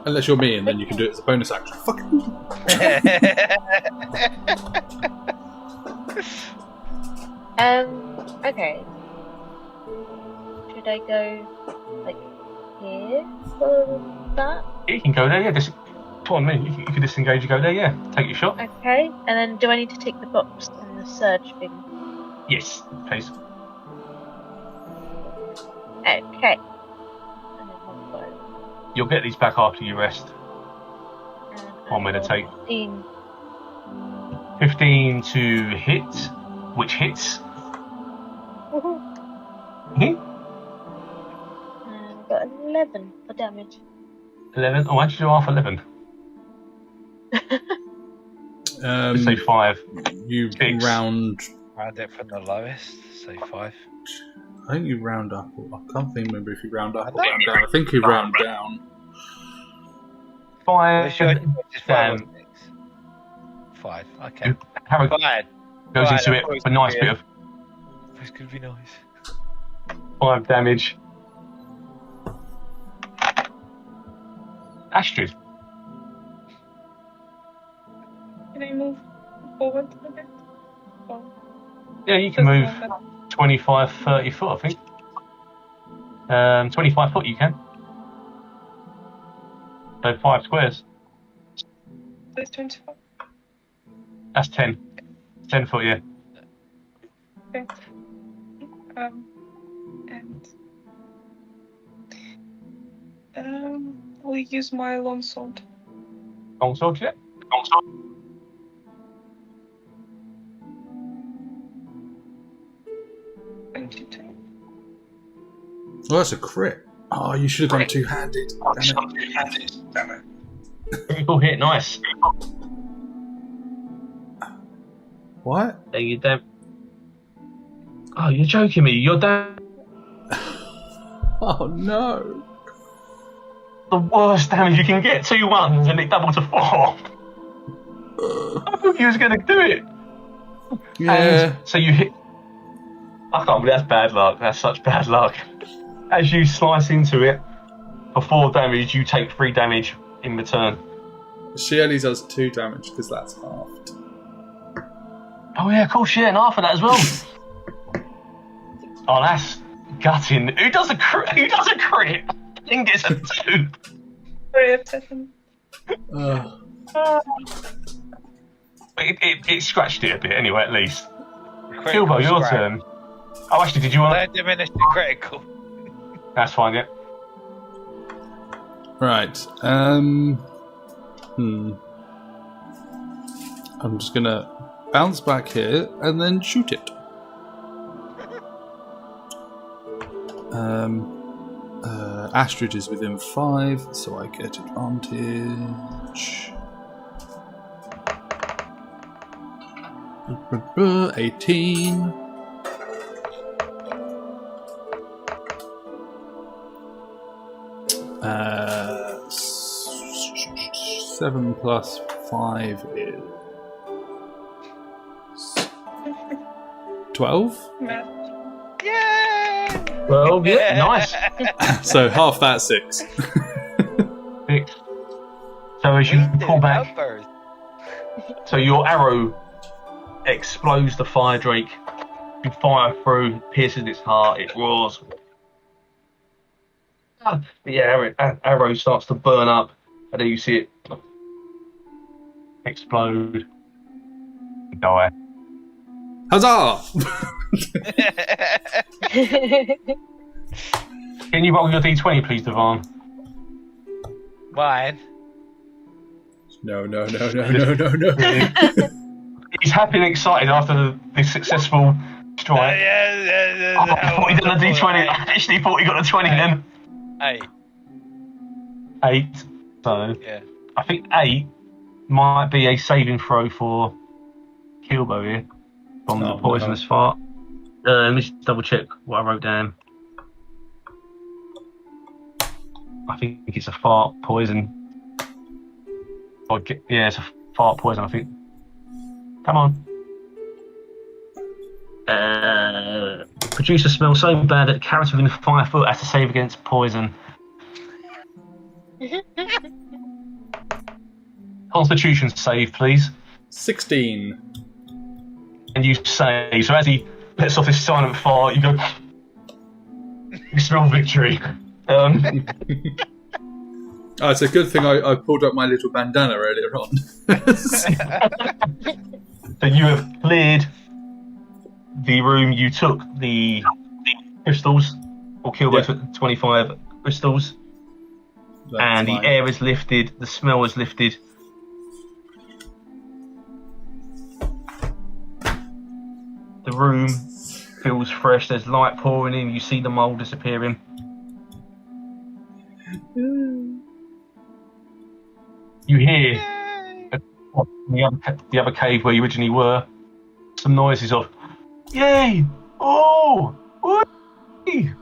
Unless you're me, and then you can do it as a bonus action. Fucking. Okay. Should I go like here for that? You can go there. Yeah. Come on, me. You can disengage. You go there. Yeah. Take your shot. Okay. And then do I need to take the box and the surge thing? Yes, please. Okay. You'll get these back after you rest. One minute take. 15 to hit, which hits. And got 11 for damage. 11. Oh, actually, half 11. Let's say 5. You 6. round it from the lowest, say 5. I think you round up. I can't remember if you round up or round down. I think you round down. 5. Damn. 5. Okay. Harry goes into it. A nice bit of. This could be nice. 5 damage. Astrid. Can I move forward a bit? Or Yeah, you can move 25, 30 foot, I think. 25 foot you can. So 5 squares. There's 25. That's 10. 10 foot, yeah. Okay. We'll use my longsword. Longsword, yeah. Longsword. Oh, that's a crit. Oh, you should have gone two-handed. Damn it. Critical hit, nice. What? There you don't. Oh, you're joking me. You're down. Oh no. The worst damage you can get. 2 1s and it doubled to 4. I thought you was going to do it. Yeah. And so you hit. I can't believe that's bad luck. That's such bad luck. As you slice into it, for 4 damage, you take 3 damage in return. She only does 2 damage because that's halved. Oh yeah, of course, yeah, and half of that as well. Oh, that's gutting. Who does a crit? Who does a crit? And gets a 2. Very upsetting. It scratched it a bit anyway, at least. Kilbo, your turn. Oh, actually, did you want? Don't diminish the critical. That's fine, yeah. Right. I'm just gonna bounce back here and then shoot it. Astrid is within 5, so I get advantage. 18. Uh, 7 plus 5 is 12. Yay! Well, yeah, nice. So half that 6. 6. So as you pull back, so your arrow explodes the fire drake. You fire through, pierces its heart, it roars. The arrow starts to burn up, and then you see it explode and die. Huzzah! Can you roll your d20, please, Dewahn? Mine. No. He's happy and excited after the successful strike. I thought he got a d20. I actually thought he got a 20 then. 8. So, Yeah. I think 8 might be a saving throw for Kilbo here from the poisonous fart. Let me just double check what I wrote down. I think it's a fart poison. Yeah, it's a fart poison, I think. Come on. Produce a smell so bad that the character within 5 foot has to save against poison. Constitution save, please. 16. And you say, so as he lets off this silent fart, you go, you smell victory. Oh, it's a good thing I pulled up my little bandana earlier on. So you have cleared the room. You took the crystals, or Kilbo took 25 crystals, and the air is lifted, the smell is lifted. The room feels fresh, there's light pouring in, you see the mould disappearing. You hear the other cave where you originally were, some noises of yay! Oh! Whee!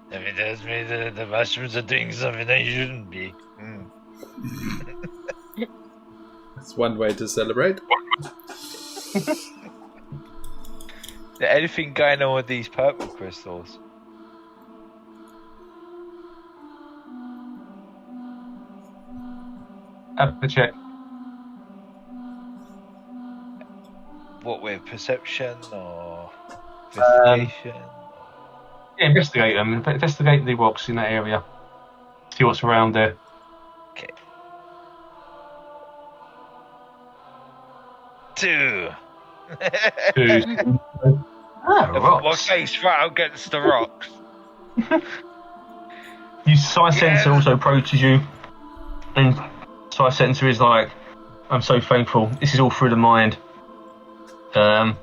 If it tells me the mushrooms are doing something they shouldn't be. That's one way to celebrate. Is there anything going on with these purple crystals? Have to check. What with perception or investigation? Yeah, investigate them. Investigate the rocks in that area. See what's around there. Okay. 2. What face right against the rocks? Your sight sensor also approaches you, and sight sensor is like, I'm so thankful. This is all through the mind. I'm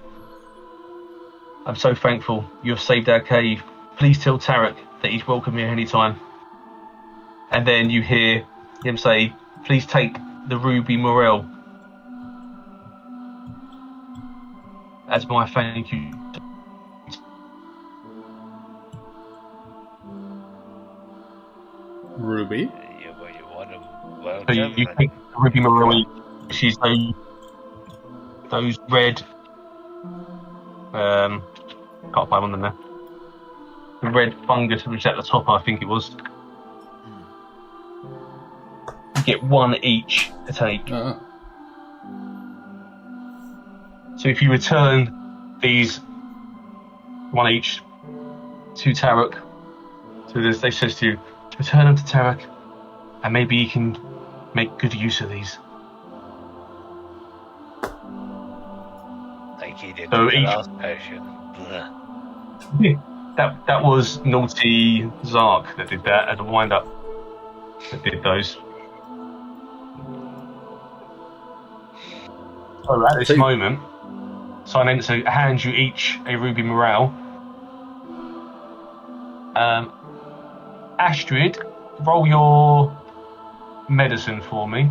so thankful you have saved our cave. Please tell Tarek that he's welcome here anytime. And then you hear him say, please take the ruby morel as my thank you. Ruby? You want them well So you take the ruby morel, which is those red, can't find one of them there. The red fungus which is at the top, I think it was. You get 1 each to take. So if you return these 1 each to Tarek, so they says to you, return them to Tarek, and maybe he can make good use of these. Like he did So with the each- last potion. That was naughty Zark that did that, as a wind-up that did those. So at this moment, Syrinscape hands you each a ruby morale. Astrid, roll your medicine for me.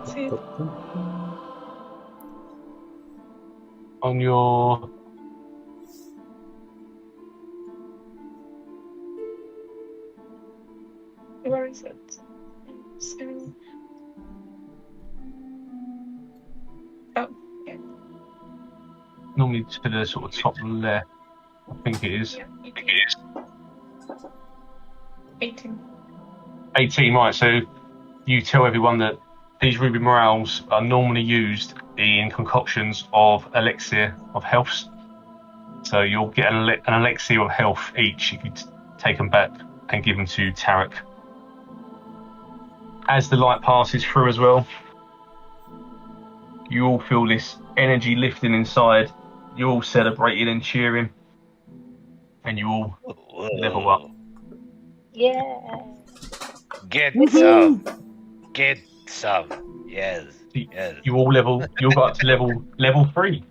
See it. On your Where is it? So... Oh, yeah. normally to the sort of top left, I think it is. Yeah, I think it is 18. 18, right? So you tell everyone that these ruby morels are normally used in concoctions of elixir of healths. So you'll get an elixir of health each if you take them back and give them to Tarek. As the light passes through as well, you all feel this energy lifting inside. You're all celebrating and cheering, and you all level up. Yeah. Get some. Get some. Yes. Yes. You all level. You all got up to level 3.